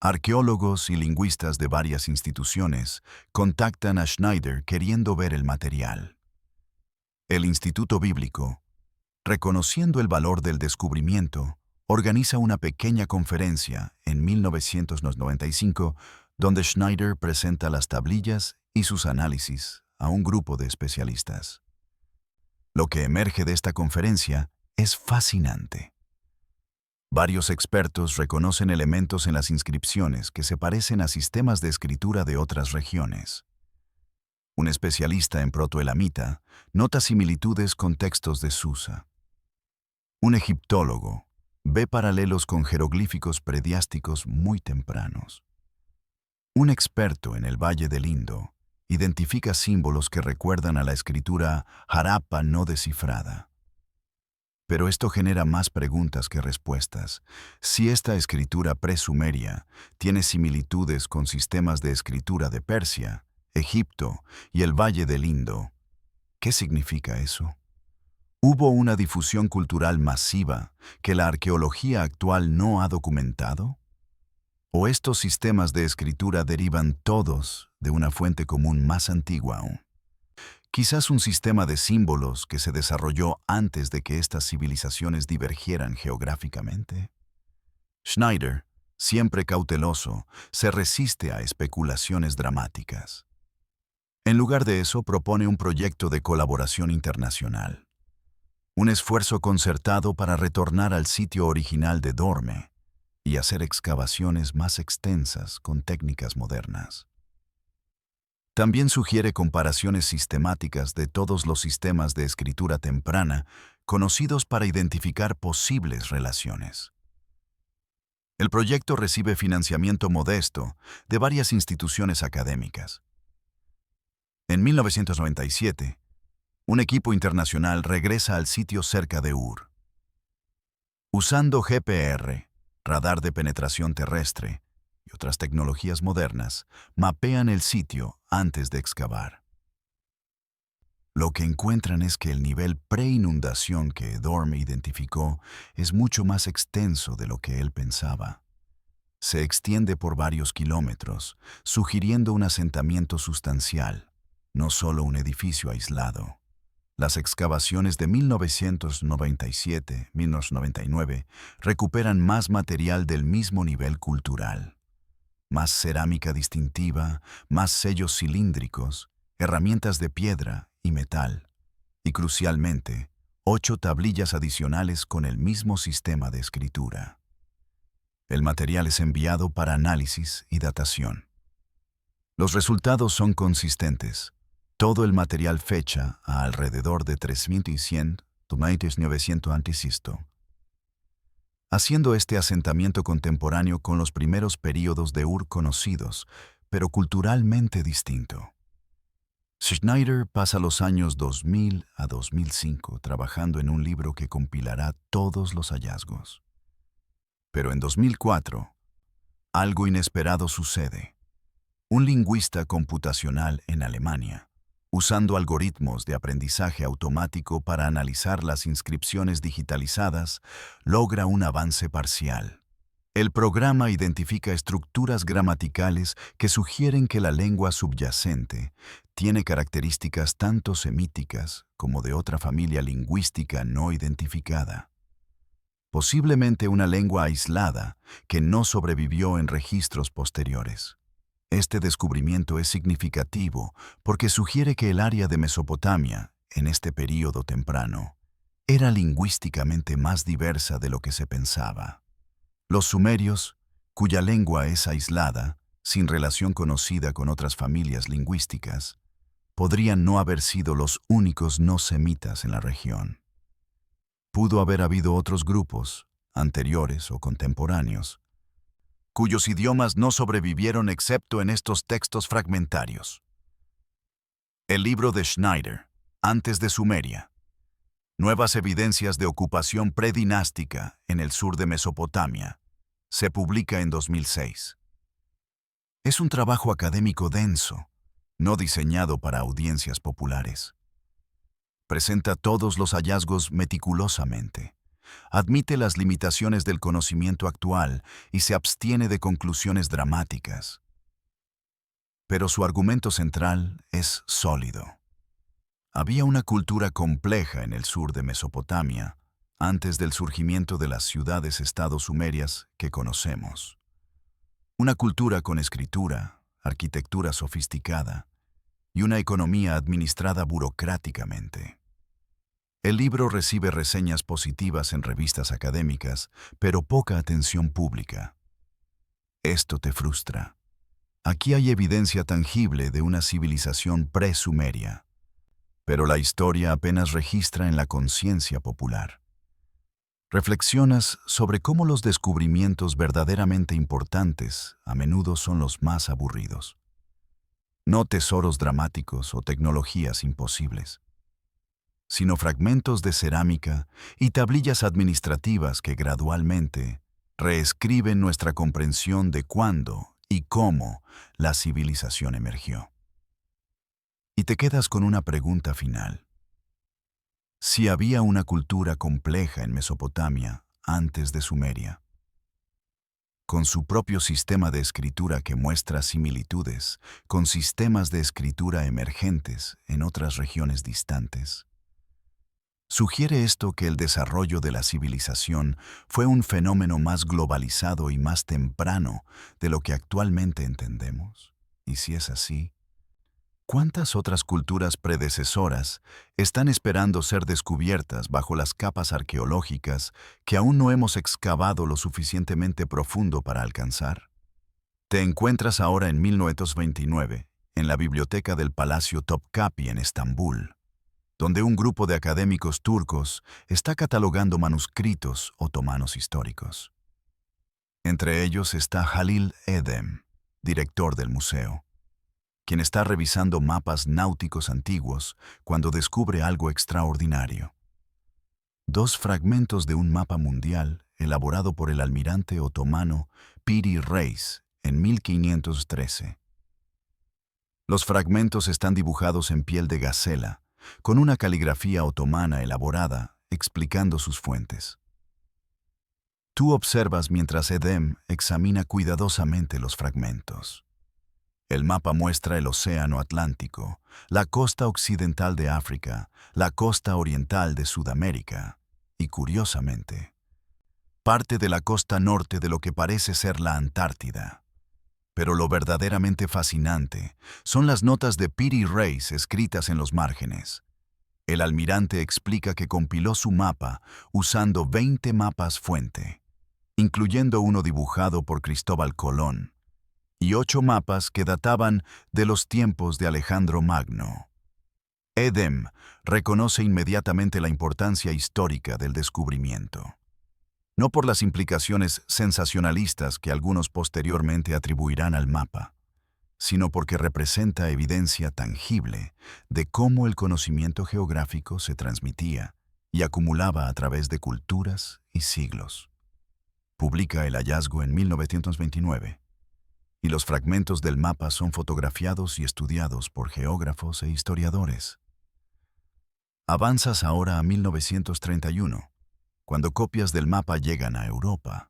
Arqueólogos y lingüistas de varias instituciones contactan a Schneider queriendo ver el material. El Instituto Bíblico, reconociendo el valor del descubrimiento, organiza una pequeña conferencia en 1995 donde Schneider presenta las tablillas y sus análisis a un grupo de especialistas. Lo que emerge de esta conferencia es fascinante. Varios expertos reconocen elementos en las inscripciones que se parecen a sistemas de escritura de otras regiones. Un especialista en protoelamita nota similitudes con textos de Susa. Un egiptólogo ve paralelos con jeroglíficos prediásticos muy tempranos. Un experto en el Valle del Indo identifica símbolos que recuerdan a la escritura Harappa no descifrada. Pero esto genera más preguntas que respuestas. Si esta escritura presumeria tiene similitudes con sistemas de escritura de Persia, Egipto y el Valle del Indo, ¿qué significa eso? ¿Hubo una difusión cultural masiva que la arqueología actual no ha documentado? ¿O estos sistemas de escritura derivan todos de una fuente común más antigua aún? Quizás un sistema de símbolos que se desarrolló antes de que estas civilizaciones divergieran geográficamente. Schneider, siempre cauteloso, se resiste a especulaciones dramáticas. En lugar de eso, propone un proyecto de colaboración internacional. Un esfuerzo concertado para retornar al sitio original de Dorme y hacer excavaciones más extensas con técnicas modernas. También sugiere comparaciones sistemáticas de todos los sistemas de escritura temprana conocidos para identificar posibles relaciones. El proyecto recibe financiamiento modesto de varias instituciones académicas. En 1997, un equipo internacional regresa al sitio cerca de Ur. Usando GPR, radar de penetración terrestre, y otras tecnologías modernas, mapean el sitio antes de excavar. Lo que encuentran es que el nivel preinundación que Dorme identificó es mucho más extenso de lo que él pensaba. Se extiende por varios kilómetros, sugiriendo un asentamiento sustancial, no solo un edificio aislado. Las excavaciones de 1997-1999 recuperan más material del mismo nivel cultural. Más cerámica distintiva, más sellos cilíndricos, herramientas de piedra y metal, y crucialmente, 8 tablillas adicionales con el mismo sistema de escritura. El material es enviado para análisis y datación. Los resultados son consistentes. Todo el material fecha a alrededor de 3100-900 a.C., haciendo este asentamiento contemporáneo con los primeros períodos de Ur conocidos, pero culturalmente distinto. Schneider pasa los años 2000 a 2005 trabajando en un libro que compilará todos los hallazgos. Pero en 2004, algo inesperado sucede. Un lingüista computacional en Alemania, usando algoritmos de aprendizaje automático para analizar las inscripciones digitalizadas, logra un avance parcial. El programa identifica estructuras gramaticales que sugieren que la lengua subyacente tiene características tanto semíticas como de otra familia lingüística no identificada. Posiblemente una lengua aislada que no sobrevivió en registros posteriores. Este descubrimiento es significativo porque sugiere que el área de Mesopotamia, en este período temprano, era lingüísticamente más diversa de lo que se pensaba. Los sumerios, cuya lengua es aislada, sin relación conocida con otras familias lingüísticas, podrían no haber sido los únicos no semitas en la región. Pudo haber habido otros grupos, anteriores o contemporáneos, cuyos idiomas no sobrevivieron excepto en estos textos fragmentarios. El libro de Schneider, antes de Sumeria. Nuevas evidencias de ocupación predinástica en el sur de Mesopotamia. Se publica en 2006. Es un trabajo académico denso, no diseñado para audiencias populares. Presenta todos los hallazgos meticulosamente. Admite las limitaciones del conocimiento actual y se abstiene de conclusiones dramáticas. Pero su argumento central es sólido. Había una cultura compleja en el sur de Mesopotamia antes del surgimiento de las ciudades-estado sumerias que conocemos. Una cultura con escritura, arquitectura sofisticada y una economía administrada burocráticamente. El libro recibe reseñas positivas en revistas académicas, pero poca atención pública. Esto te frustra. Aquí hay evidencia tangible de una civilización pre-sumeria, pero la historia apenas registra en la conciencia popular. Reflexionas sobre cómo los descubrimientos verdaderamente importantes a menudo son los más aburridos. No tesoros dramáticos o tecnologías imposibles, sino fragmentos de cerámica y tablillas administrativas que gradualmente reescriben nuestra comprensión de cuándo y cómo la civilización emergió. Y te quedas con una pregunta final. Si había una cultura compleja en Mesopotamia antes de Sumeria, con su propio sistema de escritura que muestra similitudes con sistemas de escritura emergentes en otras regiones distantes. ¿Sugiere esto que el desarrollo de la civilización fue un fenómeno más globalizado y más temprano de lo que actualmente entendemos? Y si es así, ¿cuántas otras culturas predecesoras están esperando ser descubiertas bajo las capas arqueológicas que aún no hemos excavado lo suficientemente profundo para alcanzar? Te encuentras ahora en 1929, en la biblioteca del Palacio Topkapi en Estambul, donde un grupo de académicos turcos está catalogando manuscritos otomanos históricos. Entre ellos está Halil Edem, director del museo, quien está revisando mapas náuticos antiguos cuando descubre algo extraordinario. Dos fragmentos de un mapa mundial elaborado por el almirante otomano Piri Reis en 1513. Los fragmentos están dibujados en piel de gacela, con una caligrafía otomana elaborada, explicando sus fuentes. Tú observas mientras Edem examina cuidadosamente los fragmentos. El mapa muestra el Océano Atlántico, la costa occidental de África, la costa oriental de Sudamérica y, curiosamente, parte de la costa norte de lo que parece ser la Antártida. Pero lo verdaderamente fascinante son las notas de Piri Reis escritas en los márgenes. El almirante explica que compiló su mapa usando 20 mapas fuente, incluyendo uno dibujado por Cristóbal Colón, y 8 mapas que databan de los tiempos de Alejandro Magno. Edem reconoce inmediatamente la importancia histórica del descubrimiento, no por las implicaciones sensacionalistas que algunos posteriormente atribuirán al mapa, sino porque representa evidencia tangible de cómo el conocimiento geográfico se transmitía y acumulaba a través de culturas y siglos. Publica el hallazgo en 1929, y los fragmentos del mapa son fotografiados y estudiados por geógrafos e historiadores. Avanzas ahora a 1931, cuando copias del mapa llegan a Europa.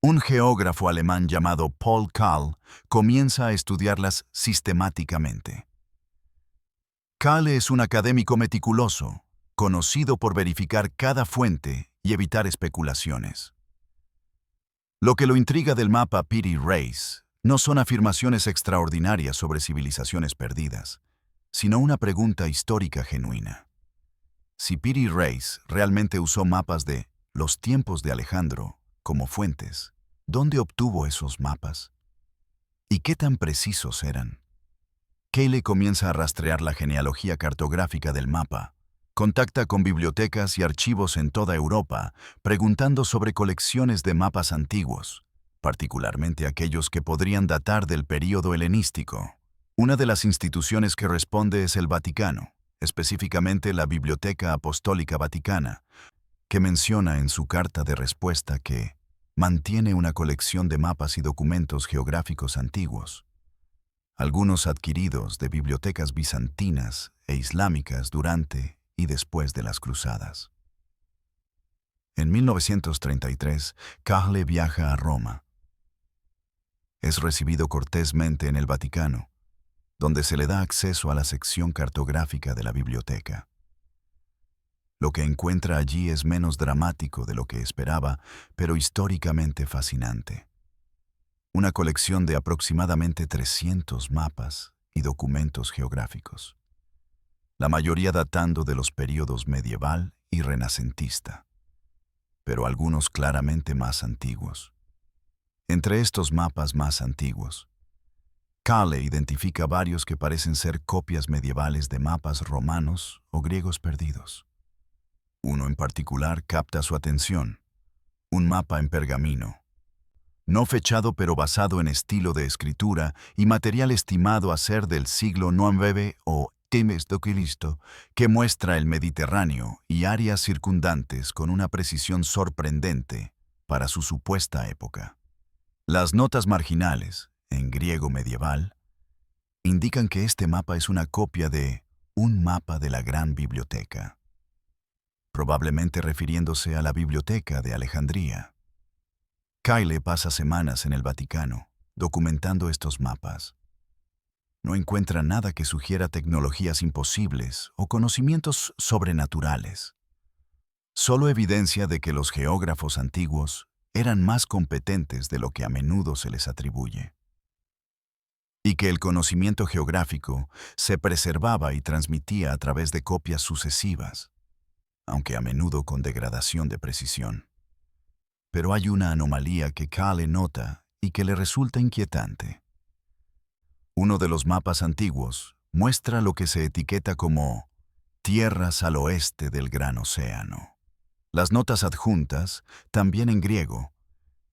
Un geógrafo alemán llamado Paul Kahl comienza a estudiarlas sistemáticamente. Kahl es un académico meticuloso, conocido por verificar cada fuente y evitar especulaciones. Lo que lo intriga del mapa Piri Reis no son afirmaciones extraordinarias sobre civilizaciones perdidas, sino una pregunta histórica genuina. Si Piri Reis realmente usó mapas de los tiempos de Alejandro como fuentes, ¿dónde obtuvo esos mapas? ¿Y qué tan precisos eran? Cayley comienza a rastrear la genealogía cartográfica del mapa. Contacta con bibliotecas y archivos en toda Europa, preguntando sobre colecciones de mapas antiguos, particularmente aquellos que podrían datar del período helenístico. Una de las instituciones que responde es el Vaticano, específicamente la Biblioteca Apostólica Vaticana, que menciona en su carta de respuesta que mantiene una colección de mapas y documentos geográficos antiguos, algunos adquiridos de bibliotecas bizantinas e islámicas durante y después de las cruzadas. En 1933, Kahle viaja a Roma. Es recibido cortésmente en el Vaticano, donde se le da acceso a la sección cartográfica de la biblioteca. Lo que encuentra allí es menos dramático de lo que esperaba, pero históricamente fascinante. Una colección de aproximadamente 300 mapas y documentos geográficos, la mayoría datando de los períodos medieval y renacentista, pero algunos claramente más antiguos. Entre estos mapas más antiguos, Kahle identifica varios que parecen ser copias medievales de mapas romanos o griegos perdidos. Uno en particular capta su atención, un mapa en pergamino, no fechado pero basado en estilo de escritura y material estimado a ser del siglo IX o X de Cristo, que muestra el Mediterráneo y áreas circundantes con una precisión sorprendente para su supuesta época. Las notas marginales, en griego medieval, indican que este mapa es una copia de un mapa de la gran biblioteca, probablemente refiriéndose a la Biblioteca de Alejandría. Kyle pasa semanas en el Vaticano, documentando estos mapas. No encuentra nada que sugiera tecnologías imposibles o conocimientos sobrenaturales. Solo evidencia de que los geógrafos antiguos eran más competentes de lo que a menudo se les atribuye, y que el conocimiento geográfico se preservaba y transmitía a través de copias sucesivas, aunque a menudo con degradación de precisión. Pero hay una anomalía que Kyle nota y que le resulta inquietante. Uno de los mapas antiguos muestra lo que se etiqueta como tierras al oeste del Gran Océano. Las notas adjuntas, también en griego,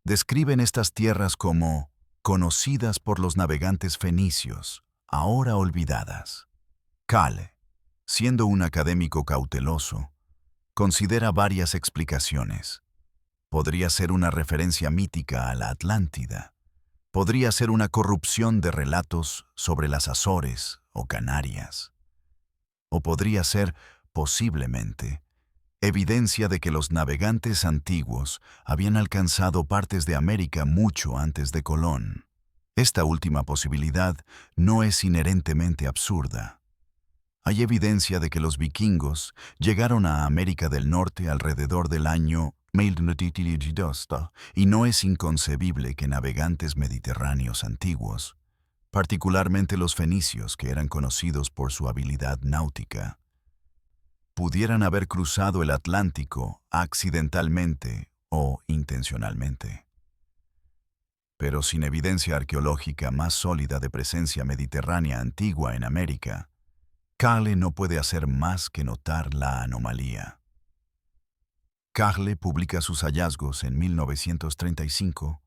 describen estas tierras como conocidas por los navegantes fenicios, ahora olvidadas. Kyle, siendo un académico cauteloso, considera varias explicaciones. Podría ser una referencia mítica a la Atlántida. Podría ser una corrupción de relatos sobre las Azores o Canarias. O podría ser, posiblemente, evidencia de que los navegantes antiguos habían alcanzado partes de América mucho antes de Colón. Esta última posibilidad no es inherentemente absurda. Hay evidencia de que los vikingos llegaron a América del Norte alrededor del año 1022, y no es inconcebible que navegantes mediterráneos antiguos, particularmente los fenicios que eran conocidos por su habilidad náutica, pudieran haber cruzado el Atlántico accidentalmente o intencionalmente. Pero sin evidencia arqueológica más sólida de presencia mediterránea antigua en América, Kyle no puede hacer más que notar la anomalía. Kyle publica sus hallazgos en 1935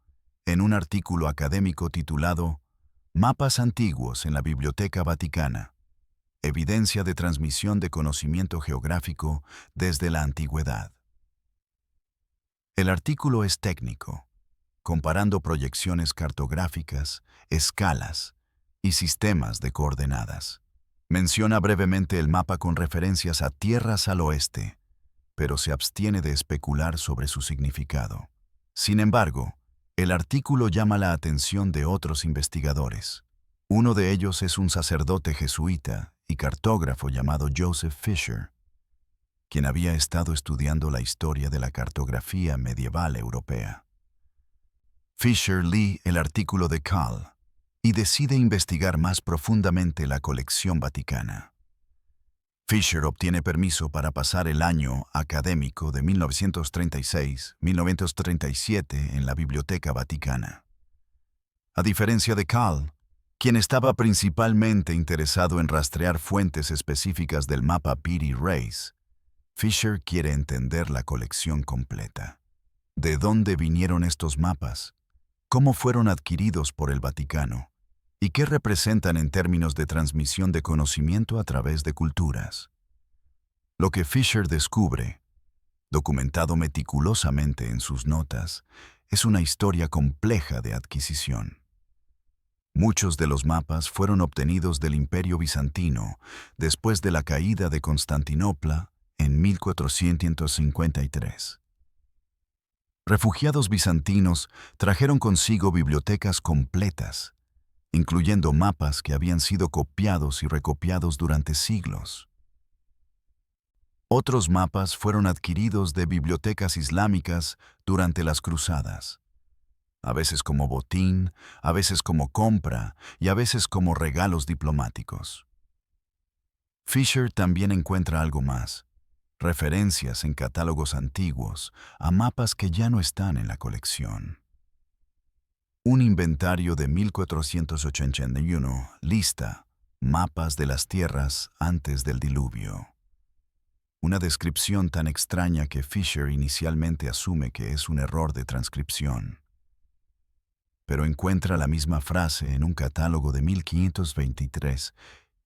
en un artículo académico titulado Mapas antiguos en la Biblioteca Vaticana. Evidencia de transmisión de conocimiento geográfico desde la antigüedad. El artículo es técnico, comparando proyecciones cartográficas, escalas y sistemas de coordenadas. Menciona brevemente el mapa con referencias a tierras al oeste, pero se abstiene de especular sobre su significado. Sin embargo, el artículo llama la atención de otros investigadores. Uno de ellos es un sacerdote jesuita y cartógrafo llamado Joseph Fisher, quien había estado estudiando la historia de la cartografía medieval europea. Fisher lee el artículo de Kyle y decide investigar más profundamente la colección vaticana. Fisher obtiene permiso para pasar el año académico de 1936-1937 en la Biblioteca Vaticana. A diferencia de Kyle, quien estaba principalmente interesado en rastrear fuentes específicas del mapa Piri Reis, Fisher quiere entender la colección completa. ¿De dónde vinieron estos mapas? ¿Cómo fueron adquiridos por el Vaticano? ¿Y qué representan en términos de transmisión de conocimiento a través de culturas? Lo que Fisher descubre, documentado meticulosamente en sus notas, es una historia compleja de adquisición. Muchos de los mapas fueron obtenidos del Imperio Bizantino después de la caída de Constantinopla en 1453. Refugiados bizantinos trajeron consigo bibliotecas completas, incluyendo mapas que habían sido copiados y recopiados durante siglos. Otros mapas fueron adquiridos de bibliotecas islámicas durante las cruzadas, a veces como botín, a veces como compra y a veces como regalos diplomáticos. Fisher también encuentra algo más, referencias en catálogos antiguos a mapas que ya no están en la colección. Un inventario de 1481 lista mapas de las tierras antes del diluvio. Una descripción tan extraña que Fisher inicialmente asume que es un error de transcripción. Pero encuentra la misma frase en un catálogo de 1523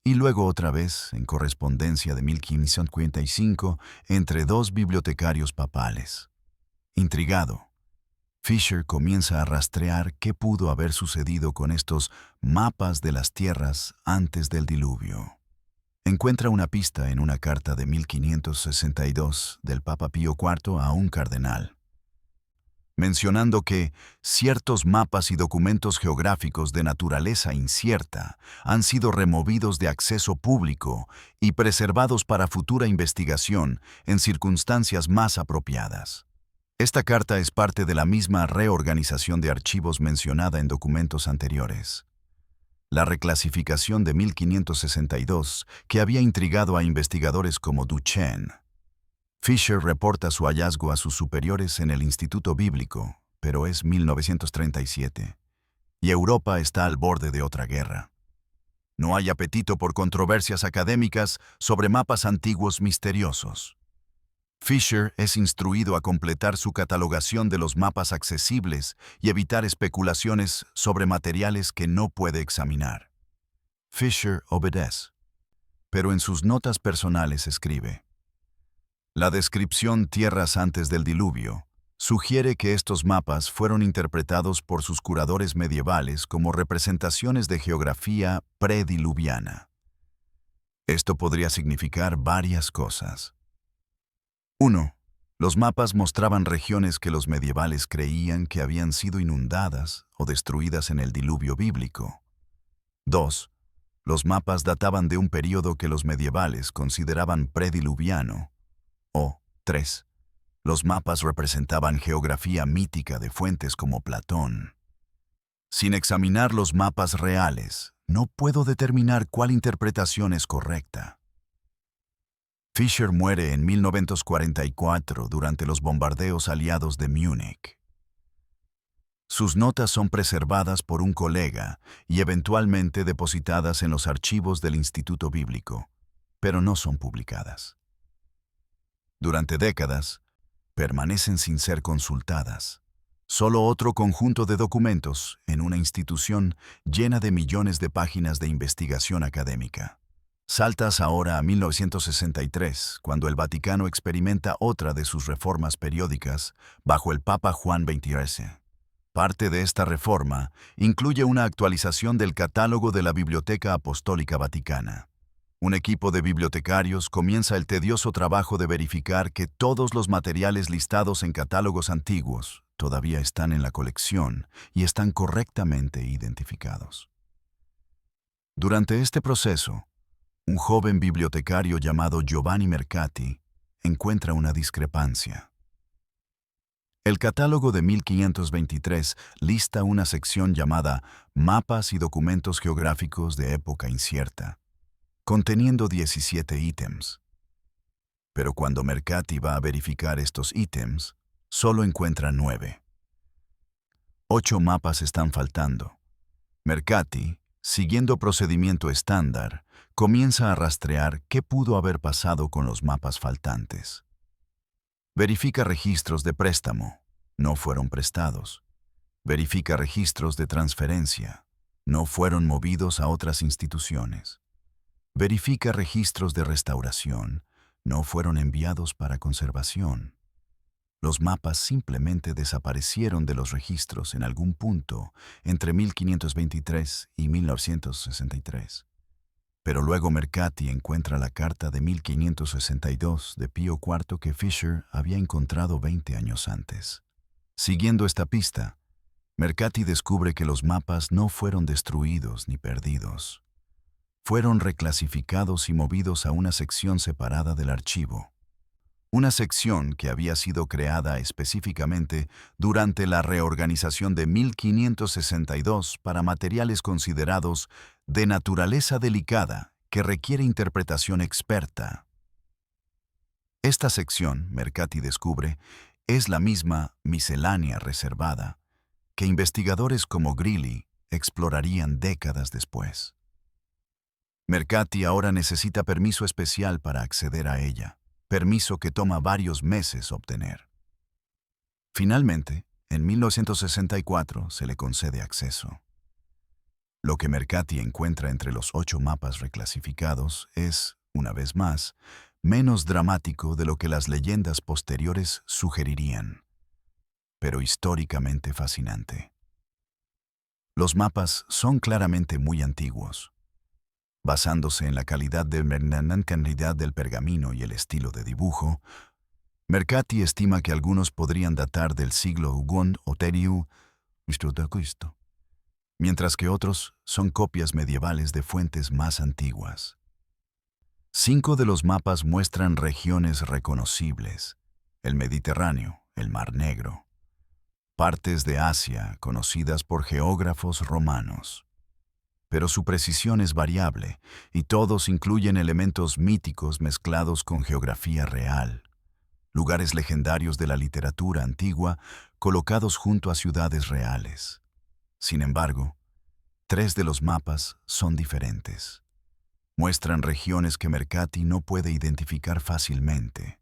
y luego otra vez en correspondencia de 1555 entre dos bibliotecarios papales. Intrigado, Fisher comienza a rastrear qué pudo haber sucedido con estos mapas de las tierras antes del diluvio. encuentra una pista en una carta de 1562 del Papa Pío IV a un cardenal, mencionando que ciertos mapas y documentos geográficos de naturaleza incierta han sido removidos de acceso público y preservados para futura investigación en circunstancias más apropiadas. Esta carta es parte de la misma reorganización de archivos mencionada en documentos anteriores. La reclasificación de 1562, que había intrigado a investigadores como Duchenne. Fisher reporta su hallazgo a sus superiores en el Instituto Bíblico, pero es 1937, y Europa está al borde de otra guerra. No hay apetito por controversias académicas sobre mapas antiguos misteriosos. Fisher es instruido a completar su catalogación de los mapas accesibles y evitar especulaciones sobre materiales que no puede examinar. Fisher obedece, pero en sus notas personales escribe: la descripción Tierras antes del diluvio sugiere que estos mapas fueron interpretados por sus curadores medievales como representaciones de geografía prediluviana. Esto podría significar varias cosas. 1. Los mapas mostraban regiones que los medievales creían que habían sido inundadas o destruidas en el diluvio bíblico. 2. Los mapas databan de un período que los medievales consideraban prediluviano. O 3. Los mapas representaban geografía mítica de fuentes como Platón. Sin examinar los mapas reales, no puedo determinar cuál interpretación es correcta. Fisher muere en 1944 durante los bombardeos aliados de Múnich. Sus notas son preservadas por un colega y eventualmente depositadas en los archivos del Instituto Bíblico, pero no son publicadas. Durante décadas, permanecen sin ser consultadas. Solo otro conjunto de documentos en una institución llena de millones de páginas de investigación académica. Saltas ahora a 1963, cuando el Vaticano experimenta otra de sus reformas periódicas bajo el Papa Juan XXIII. Parte de esta reforma incluye una actualización del catálogo de la Biblioteca Apostólica Vaticana. Un equipo de bibliotecarios comienza el tedioso trabajo de verificar que todos los materiales listados en catálogos antiguos todavía están en la colección y están correctamente identificados. Durante este proceso, un joven bibliotecario llamado Giovanni Mercati encuentra una discrepancia. El catálogo de 1523 lista una sección llamada Mapas y documentos geográficos de época incierta, conteniendo 17 ítems. Pero cuando Mercati va a verificar estos ítems, solo encuentra 9. 8 mapas están faltando. Mercati, siguiendo procedimiento estándar, comienza a rastrear qué pudo haber pasado con los mapas faltantes. Verifica registros de préstamo, no fueron prestados. Verifica registros de transferencia, no fueron movidos a otras instituciones. Verifica registros de restauración, no fueron enviados para conservación. Los mapas simplemente desaparecieron de los registros en algún punto entre 1523 y 1963. Pero luego Mercati encuentra la carta de 1562 de Pío IV que Fisher había encontrado 20 años antes. Siguiendo esta pista, Mercati descubre que los mapas no fueron destruidos ni perdidos. Fueron reclasificados y movidos a una sección separada del archivo. Una sección que había sido creada específicamente durante la reorganización de 1562 para materiales considerados de naturaleza delicada que requiere interpretación experta. Esta sección, Mercati descubre, es la misma miscelánea reservada que investigadores como Greeley explorarían décadas después. Mercati ahora necesita permiso especial para acceder a ella, permiso que toma varios meses obtener. Finalmente, en 1964 se le concede acceso. Lo que Mercati encuentra entre los 8 mapas reclasificados es, una vez más, menos dramático de lo que las leyendas posteriores sugerirían, pero históricamente fascinante. Los mapas son claramente muy antiguos. Basándose en la calidad del pergamino y el estilo de dibujo, Mercati estima que algunos podrían datar del siglo II o Teriu, mientras que otros son copias medievales de fuentes más antiguas. 5 de los mapas muestran regiones reconocibles: el Mediterráneo, el Mar Negro, partes de Asia conocidas por geógrafos romanos. Pero su precisión es variable y todos incluyen elementos míticos mezclados con geografía real, lugares legendarios de la literatura antigua colocados junto a ciudades reales. Sin embargo, 3 de los mapas son diferentes. Muestran regiones que Mercati no puede identificar fácilmente.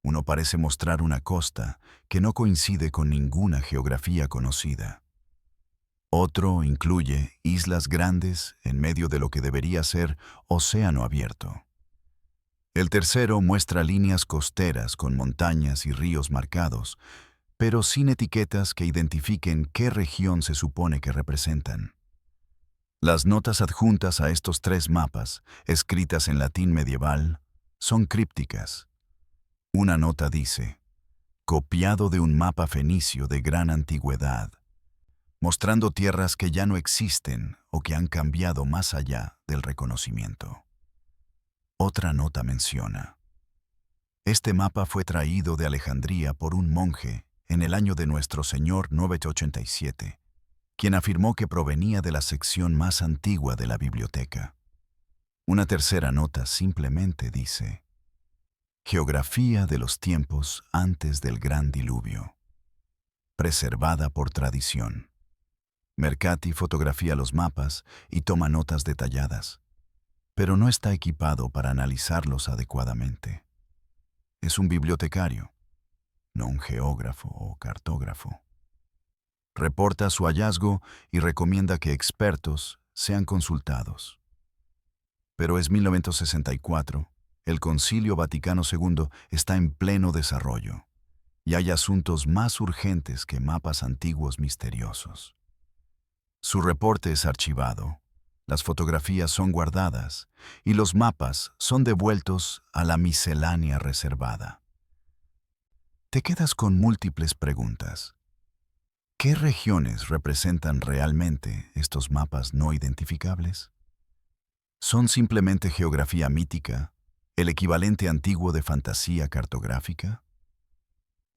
Uno parece mostrar una costa que no coincide con ninguna geografía conocida. Otro incluye islas grandes en medio de lo que debería ser océano abierto. El tercero muestra líneas costeras con montañas y ríos marcados, pero sin etiquetas que identifiquen qué región se supone que representan. Las notas adjuntas a estos 3 mapas, escritas en latín medieval, son crípticas. Una nota dice: copiado de un mapa fenicio de gran antigüedad, mostrando tierras que ya no existen o que han cambiado más allá del reconocimiento. Otra nota menciona: este mapa fue traído de Alejandría por un monje en el año de Nuestro Señor 987, quien afirmó que provenía de la sección más antigua de la biblioteca. Una tercera nota simplemente dice: geografía de los tiempos antes del gran diluvio, preservada por tradición. Mercati fotografía los mapas y toma notas detalladas, pero no está equipado para analizarlos adecuadamente. Es un bibliotecario, no un geógrafo o cartógrafo. Reporta su hallazgo y recomienda que expertos sean consultados. Pero es 1964, el Concilio Vaticano II está en pleno desarrollo, y hay asuntos más urgentes que mapas antiguos misteriosos. Su reporte es archivado, las fotografías son guardadas y los mapas son devueltos a la miscelánea reservada. Te quedas con múltiples preguntas. ¿Qué regiones representan realmente estos mapas no identificables? ¿Son simplemente geografía mítica, el equivalente antiguo de fantasía cartográfica?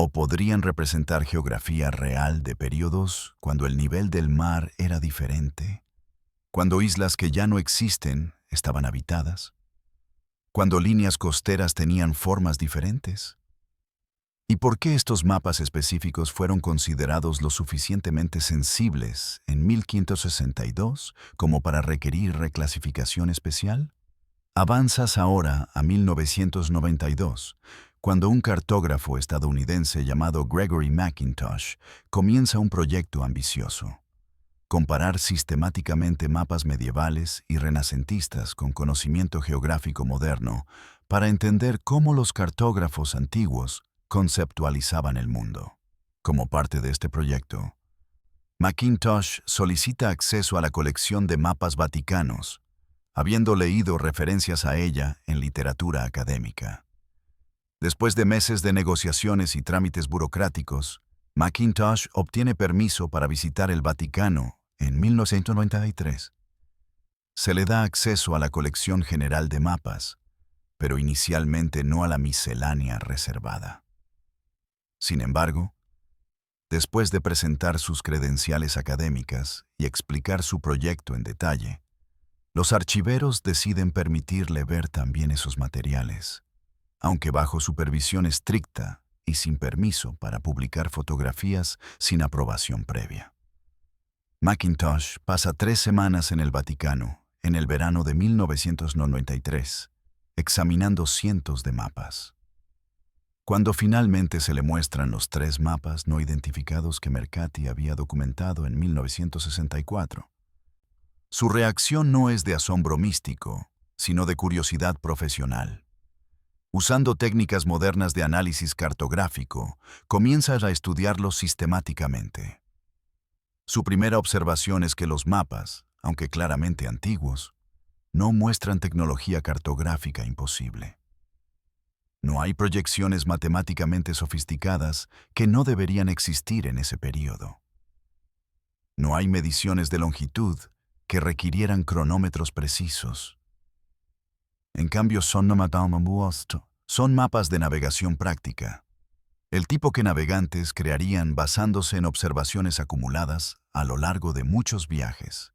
¿O podrían representar geografía real de periodos cuando el nivel del mar era diferente? ¿Cuando islas que ya no existen estaban habitadas? ¿Cuando líneas costeras tenían formas diferentes? ¿Y por qué estos mapas específicos fueron considerados lo suficientemente sensibles en 1562 como para requerir reclasificación especial? Avanzas ahora a 1992, cuando un cartógrafo estadounidense llamado Gregory McIntosh comienza un proyecto ambicioso: comparar sistemáticamente mapas medievales y renacentistas con conocimiento geográfico moderno para entender cómo los cartógrafos antiguos conceptualizaban el mundo. Como parte de este proyecto, McIntosh solicita acceso a la colección de mapas vaticanos, habiendo leído referencias a ella en literatura académica. Después de meses de negociaciones y trámites burocráticos, McIntosh obtiene permiso para visitar el Vaticano en 1993. Se le da acceso a la colección general de mapas, pero inicialmente no a la miscelánea reservada. Sin embargo, después de presentar sus credenciales académicas y explicar su proyecto en detalle, los archiveros deciden permitirle ver también esos materiales, aunque bajo supervisión estricta y sin permiso para publicar fotografías sin aprobación previa. McIntosh pasa 3 semanas en el Vaticano en el verano de 1993, examinando cientos de mapas. Cuando finalmente se le muestran los 3 mapas no identificados que Mercati había documentado en 1964, su reacción no es de asombro místico, sino de curiosidad profesional. Usando técnicas modernas de análisis cartográfico, comienza a estudiarlos sistemáticamente. Su primera observación es que los mapas, aunque claramente antiguos, no muestran tecnología cartográfica imposible. No hay proyecciones matemáticamente sofisticadas que no deberían existir en ese período. No hay mediciones de longitud que requirieran cronómetros precisos. En cambio, son mapas de navegación práctica, el tipo que navegantes crearían basándose en observaciones acumuladas a lo largo de muchos viajes,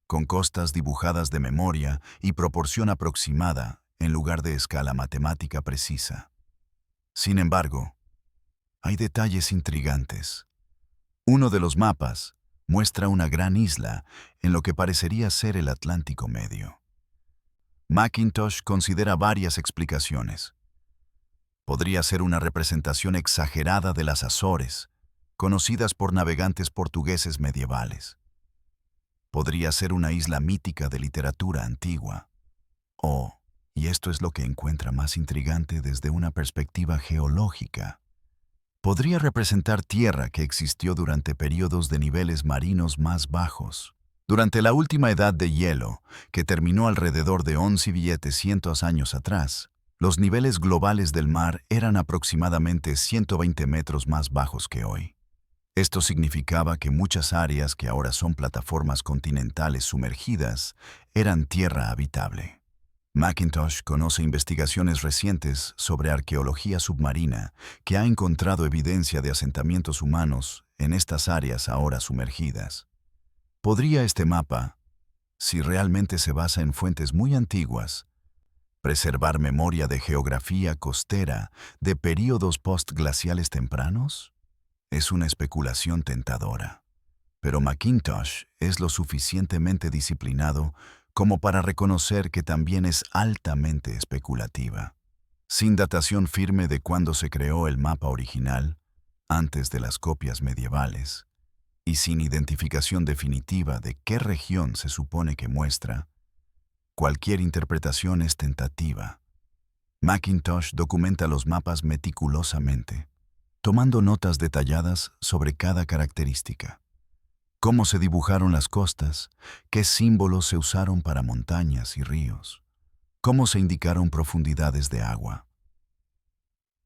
con costas dibujadas de memoria y proporción aproximada en lugar de escala matemática precisa. Sin embargo, hay detalles intrigantes. Uno de los mapas muestra una gran isla en lo que parecería ser el Atlántico Medio. Mackintosh considera varias explicaciones. Podría ser una representación exagerada de las Azores, conocidas por navegantes portugueses medievales. Podría ser una isla mítica de literatura antigua. O, y esto es lo que encuentra más intrigante desde una perspectiva geológica, podría representar tierra que existió durante periodos de niveles marinos más bajos. Durante la última edad de hielo, que terminó alrededor de 11.700 años atrás, los niveles globales del mar eran aproximadamente 120 metros más bajos que hoy. Esto significaba que muchas áreas que ahora son plataformas continentales sumergidas eran tierra habitable. Mackintosh conoce investigaciones recientes sobre arqueología submarina que ha encontrado evidencia de asentamientos humanos en estas áreas ahora sumergidas. ¿Podría este mapa, si realmente se basa en fuentes muy antiguas, preservar memoria de geografía costera de períodos postglaciales tempranos? Es una especulación tentadora, pero Mackintosh es lo suficientemente disciplinado como para reconocer que también es altamente especulativa. Sin datación firme de cuándo se creó el mapa original, antes de las copias medievales, y sin identificación definitiva de qué región se supone que muestra, cualquier interpretación es tentativa. Mackintosh documenta los mapas meticulosamente, tomando notas detalladas sobre cada característica. Cómo se dibujaron las costas, qué símbolos se usaron para montañas y ríos, cómo se indicaron profundidades de agua.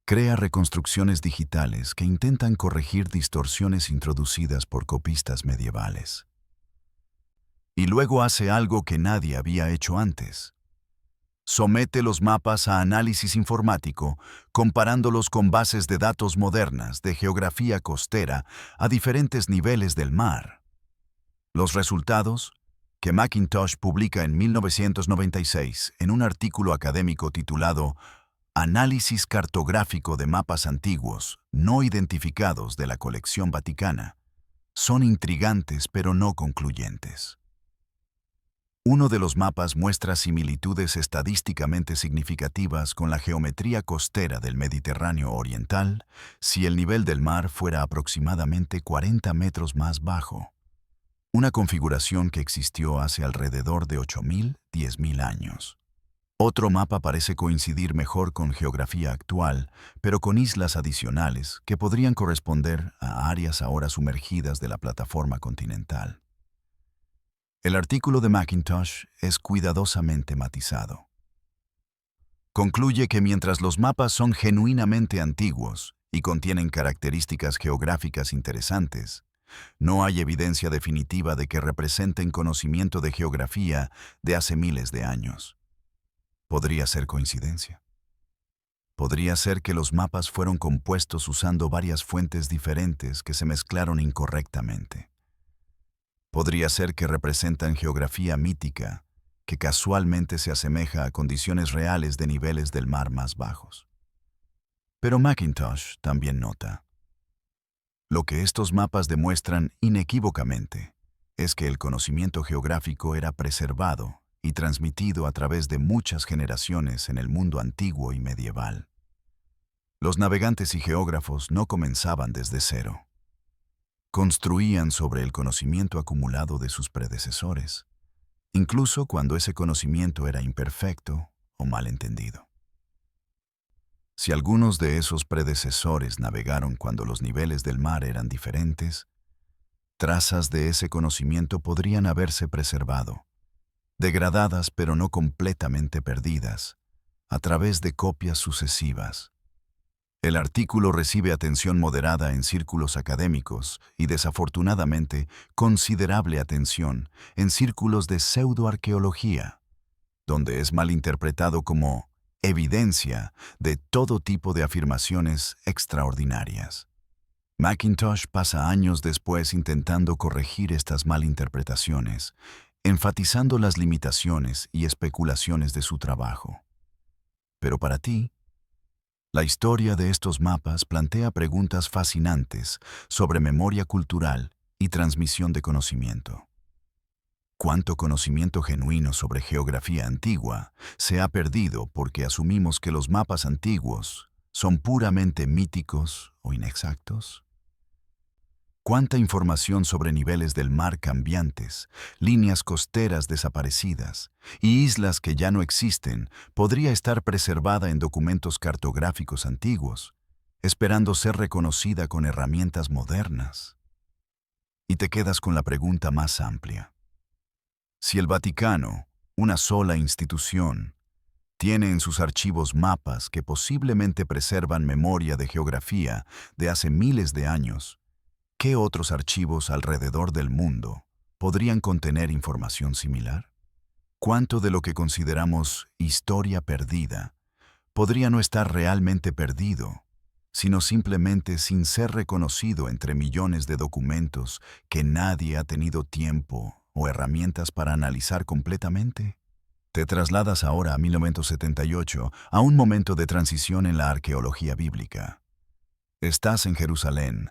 Crea reconstrucciones digitales que intentan corregir distorsiones introducidas por copistas medievales. Y luego hace algo que nadie había hecho antes. Somete los mapas a análisis informático, comparándolos con bases de datos modernas de geografía costera a diferentes niveles del mar. Los resultados, que Mackintosh publica en 1996 en un artículo académico titulado Análisis cartográfico de mapas antiguos no identificados de la colección vaticana, son intrigantes pero no concluyentes. Uno de los mapas muestra similitudes estadísticamente significativas con la geometría costera del Mediterráneo oriental si el nivel del mar fuera aproximadamente 40 metros más bajo. Una configuración que existió hace alrededor de 8.000–10.000 años. Otro mapa parece coincidir mejor con geografía actual, pero con islas adicionales que podrían corresponder a áreas ahora sumergidas de la plataforma continental. El artículo de Mackintosh es cuidadosamente matizado. Concluye que mientras los mapas son genuinamente antiguos y contienen características geográficas interesantes, no hay evidencia definitiva de que representen conocimiento de geografía de hace miles de años. ¿Podría ser coincidencia? Podría ser que los mapas fueron compuestos usando varias fuentes diferentes que se mezclaron incorrectamente. Podría ser que representan geografía mítica, que casualmente se asemeja a condiciones reales de niveles del mar más bajos. Pero Mackintosh también nota: lo que estos mapas demuestran inequívocamente es que el conocimiento geográfico era preservado y transmitido a través de muchas generaciones en el mundo antiguo y medieval. Los navegantes y geógrafos no comenzaban desde cero. Construían sobre el conocimiento acumulado de sus predecesores, incluso cuando ese conocimiento era imperfecto o mal entendido. Si algunos de esos predecesores navegaron cuando los niveles del mar eran diferentes, trazas de ese conocimiento podrían haberse preservado, degradadas pero no completamente perdidas, a través de copias sucesivas. El artículo recibe atención moderada en círculos académicos y, desafortunadamente, considerable atención en círculos de pseudoarqueología, donde es malinterpretado como evidencia de todo tipo de afirmaciones extraordinarias. Mackintosh pasa años después intentando corregir estas malinterpretaciones, enfatizando las limitaciones y especulaciones de su trabajo. Pero para ti, la historia de estos mapas plantea preguntas fascinantes sobre memoria cultural y transmisión de conocimiento. ¿Cuánto conocimiento genuino sobre geografía antigua se ha perdido porque asumimos que los mapas antiguos son puramente míticos o inexactos? ¿Cuánta información sobre niveles del mar cambiantes, líneas costeras desaparecidas y islas que ya no existen podría estar preservada en documentos cartográficos antiguos, esperando ser reconocida con herramientas modernas? Y te quedas con la pregunta más amplia. Si el Vaticano, una sola institución, tiene en sus archivos mapas que posiblemente preservan memoria de geografía de hace miles de años, ¿qué otros archivos alrededor del mundo podrían contener información similar? ¿Cuánto de lo que consideramos historia perdida podría no estar realmente perdido, sino simplemente sin ser reconocido entre millones de documentos que nadie ha tenido tiempo o herramientas para analizar completamente? Te trasladas ahora a 1978, a un momento de transición en la arqueología bíblica. Estás en Jerusalén,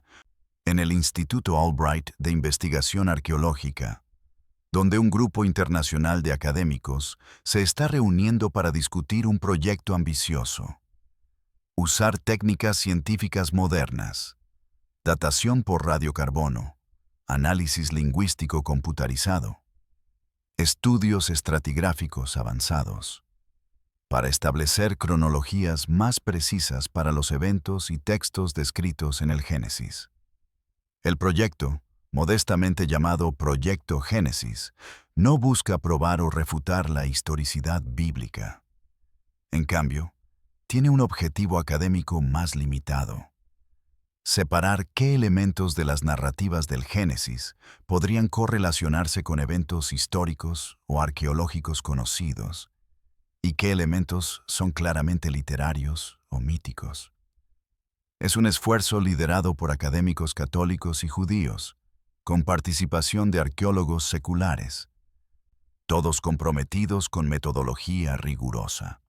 en el Instituto Albright de Investigación Arqueológica, donde un grupo internacional de académicos se está reuniendo para discutir un proyecto ambicioso: usar técnicas científicas modernas, datación por radiocarbono, análisis lingüístico computarizado, estudios estratigráficos avanzados, para establecer cronologías más precisas para los eventos y textos descritos en el Génesis. El proyecto, modestamente llamado Proyecto Génesis, no busca probar o refutar la historicidad bíblica. En cambio, tiene un objetivo académico más limitado: separar qué elementos de las narrativas del Génesis podrían correlacionarse con eventos históricos o arqueológicos conocidos, y qué elementos son claramente literarios o míticos. Es un esfuerzo liderado por académicos católicos y judíos, con participación de arqueólogos seculares, todos comprometidos con metodología rigurosa.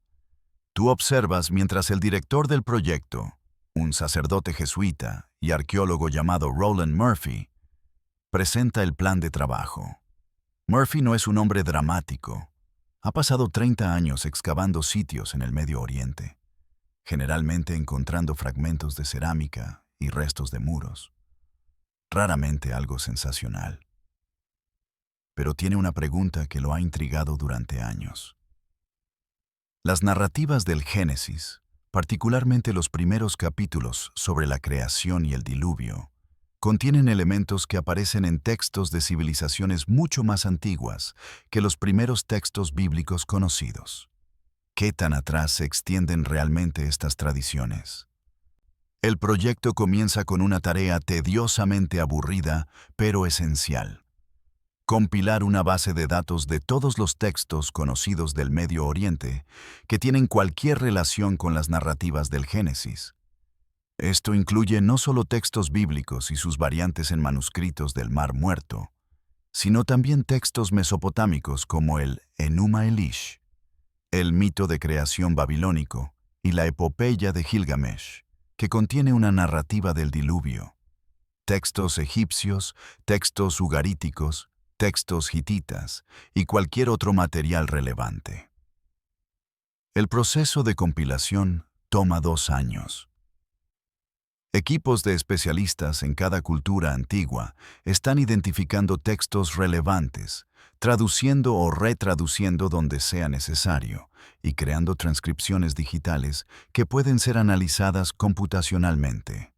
Tú observas mientras el director del proyecto, un sacerdote jesuita y arqueólogo llamado Roland Murphy, presenta el plan de trabajo. Murphy no es un hombre dramático. Ha pasado 30 años excavando sitios en el Medio Oriente, generalmente encontrando fragmentos de cerámica y restos de muros. Raramente algo sensacional. Pero tiene una pregunta que lo ha intrigado durante años. Las narrativas del Génesis, particularmente los primeros capítulos sobre la creación y el diluvio, contienen elementos que aparecen en textos de civilizaciones mucho más antiguas que los primeros textos bíblicos conocidos. ¿Qué tan atrás se extienden realmente estas tradiciones? El proyecto comienza con una tarea tediosamente aburrida, pero esencial: compilar una base de datos de todos los textos conocidos del Medio Oriente que tienen cualquier relación con las narrativas del Génesis. Esto incluye no solo textos bíblicos y sus variantes en manuscritos del Mar Muerto, sino también textos mesopotámicos como el Enuma Elish, el mito de creación babilónico y la epopeya de Gilgamesh, que contiene una narrativa del diluvio, textos egipcios, textos ugaríticos, textos hititas y cualquier otro material relevante. El proceso de compilación toma 2 años. Equipos de especialistas en cada cultura antigua están identificando textos relevantes, traduciendo o retraduciendo donde sea necesario, y creando transcripciones digitales que pueden ser analizadas computacionalmente.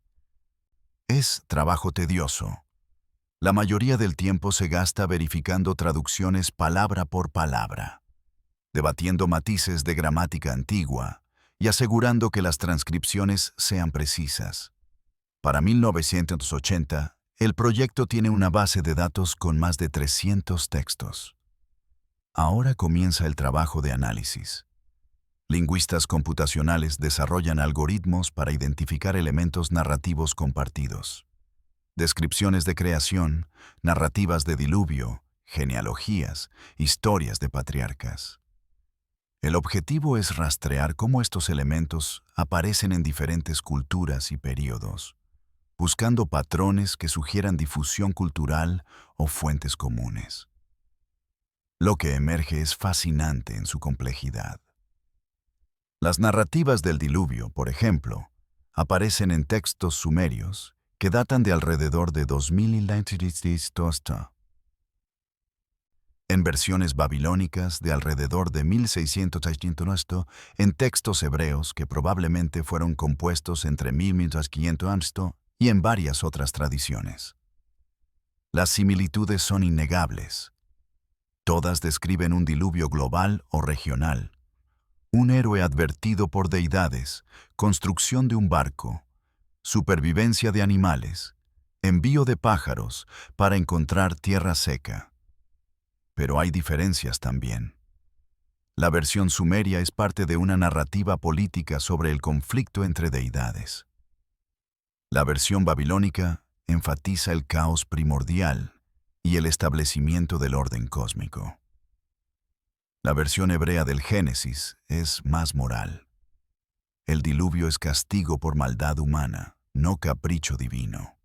Es trabajo tedioso. La mayoría del tiempo se gasta verificando traducciones palabra por palabra, debatiendo matices de gramática antigua y asegurando que las transcripciones sean precisas. Para 1980, el proyecto tiene una base de datos con más de 300 textos. Ahora comienza el trabajo de análisis. Lingüistas computacionales desarrollan algoritmos para identificar elementos narrativos compartidos. Descripciones de creación, narrativas de diluvio, genealogías, historias de patriarcas. El objetivo es rastrear cómo estos elementos aparecen en diferentes culturas y períodos, buscando patrones que sugieran difusión cultural o fuentes comunes. Lo que emerge es fascinante en su complejidad. Las narrativas del diluvio, por ejemplo, aparecen en textos sumerios que datan de alrededor de 2000 en versiones babilónicas de alrededor de 1600 en textos hebreos que probablemente fueron compuestos entre 1500 y en varias otras tradiciones. Las similitudes son innegables. Todas describen un diluvio global o regional, un héroe advertido por deidades, construcción de un barco, supervivencia de animales, envío de pájaros para encontrar tierra seca. Pero hay diferencias también. La versión sumeria es parte de una narrativa política sobre el conflicto entre deidades. La versión babilónica enfatiza el caos primordial y el establecimiento del orden cósmico. La versión hebrea del Génesis es más moral. El diluvio es castigo por maldad humana, no capricho divino.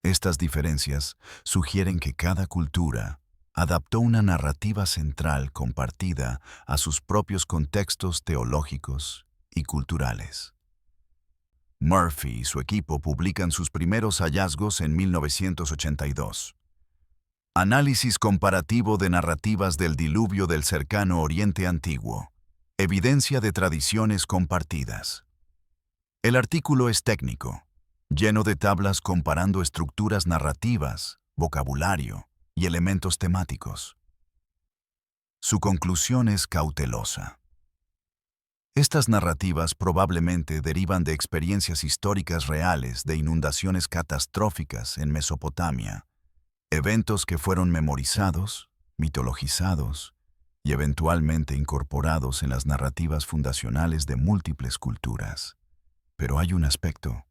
Estas diferencias sugieren que cada cultura adaptó una narrativa central compartida a sus propios contextos teológicos y culturales. Murphy y su equipo publican sus primeros hallazgos en 1982. Análisis comparativo de narrativas del diluvio del cercano Oriente Antiguo. Evidencia de tradiciones compartidas. El artículo es técnico, lleno de tablas comparando estructuras narrativas, vocabulario y elementos temáticos. Su conclusión es cautelosa. Estas narrativas probablemente derivan de experiencias históricas reales de inundaciones catastróficas en Mesopotamia, eventos que fueron memorizados, mitologizados y eventualmente incorporados en las narrativas fundacionales de múltiples culturas. Pero hay un aspecto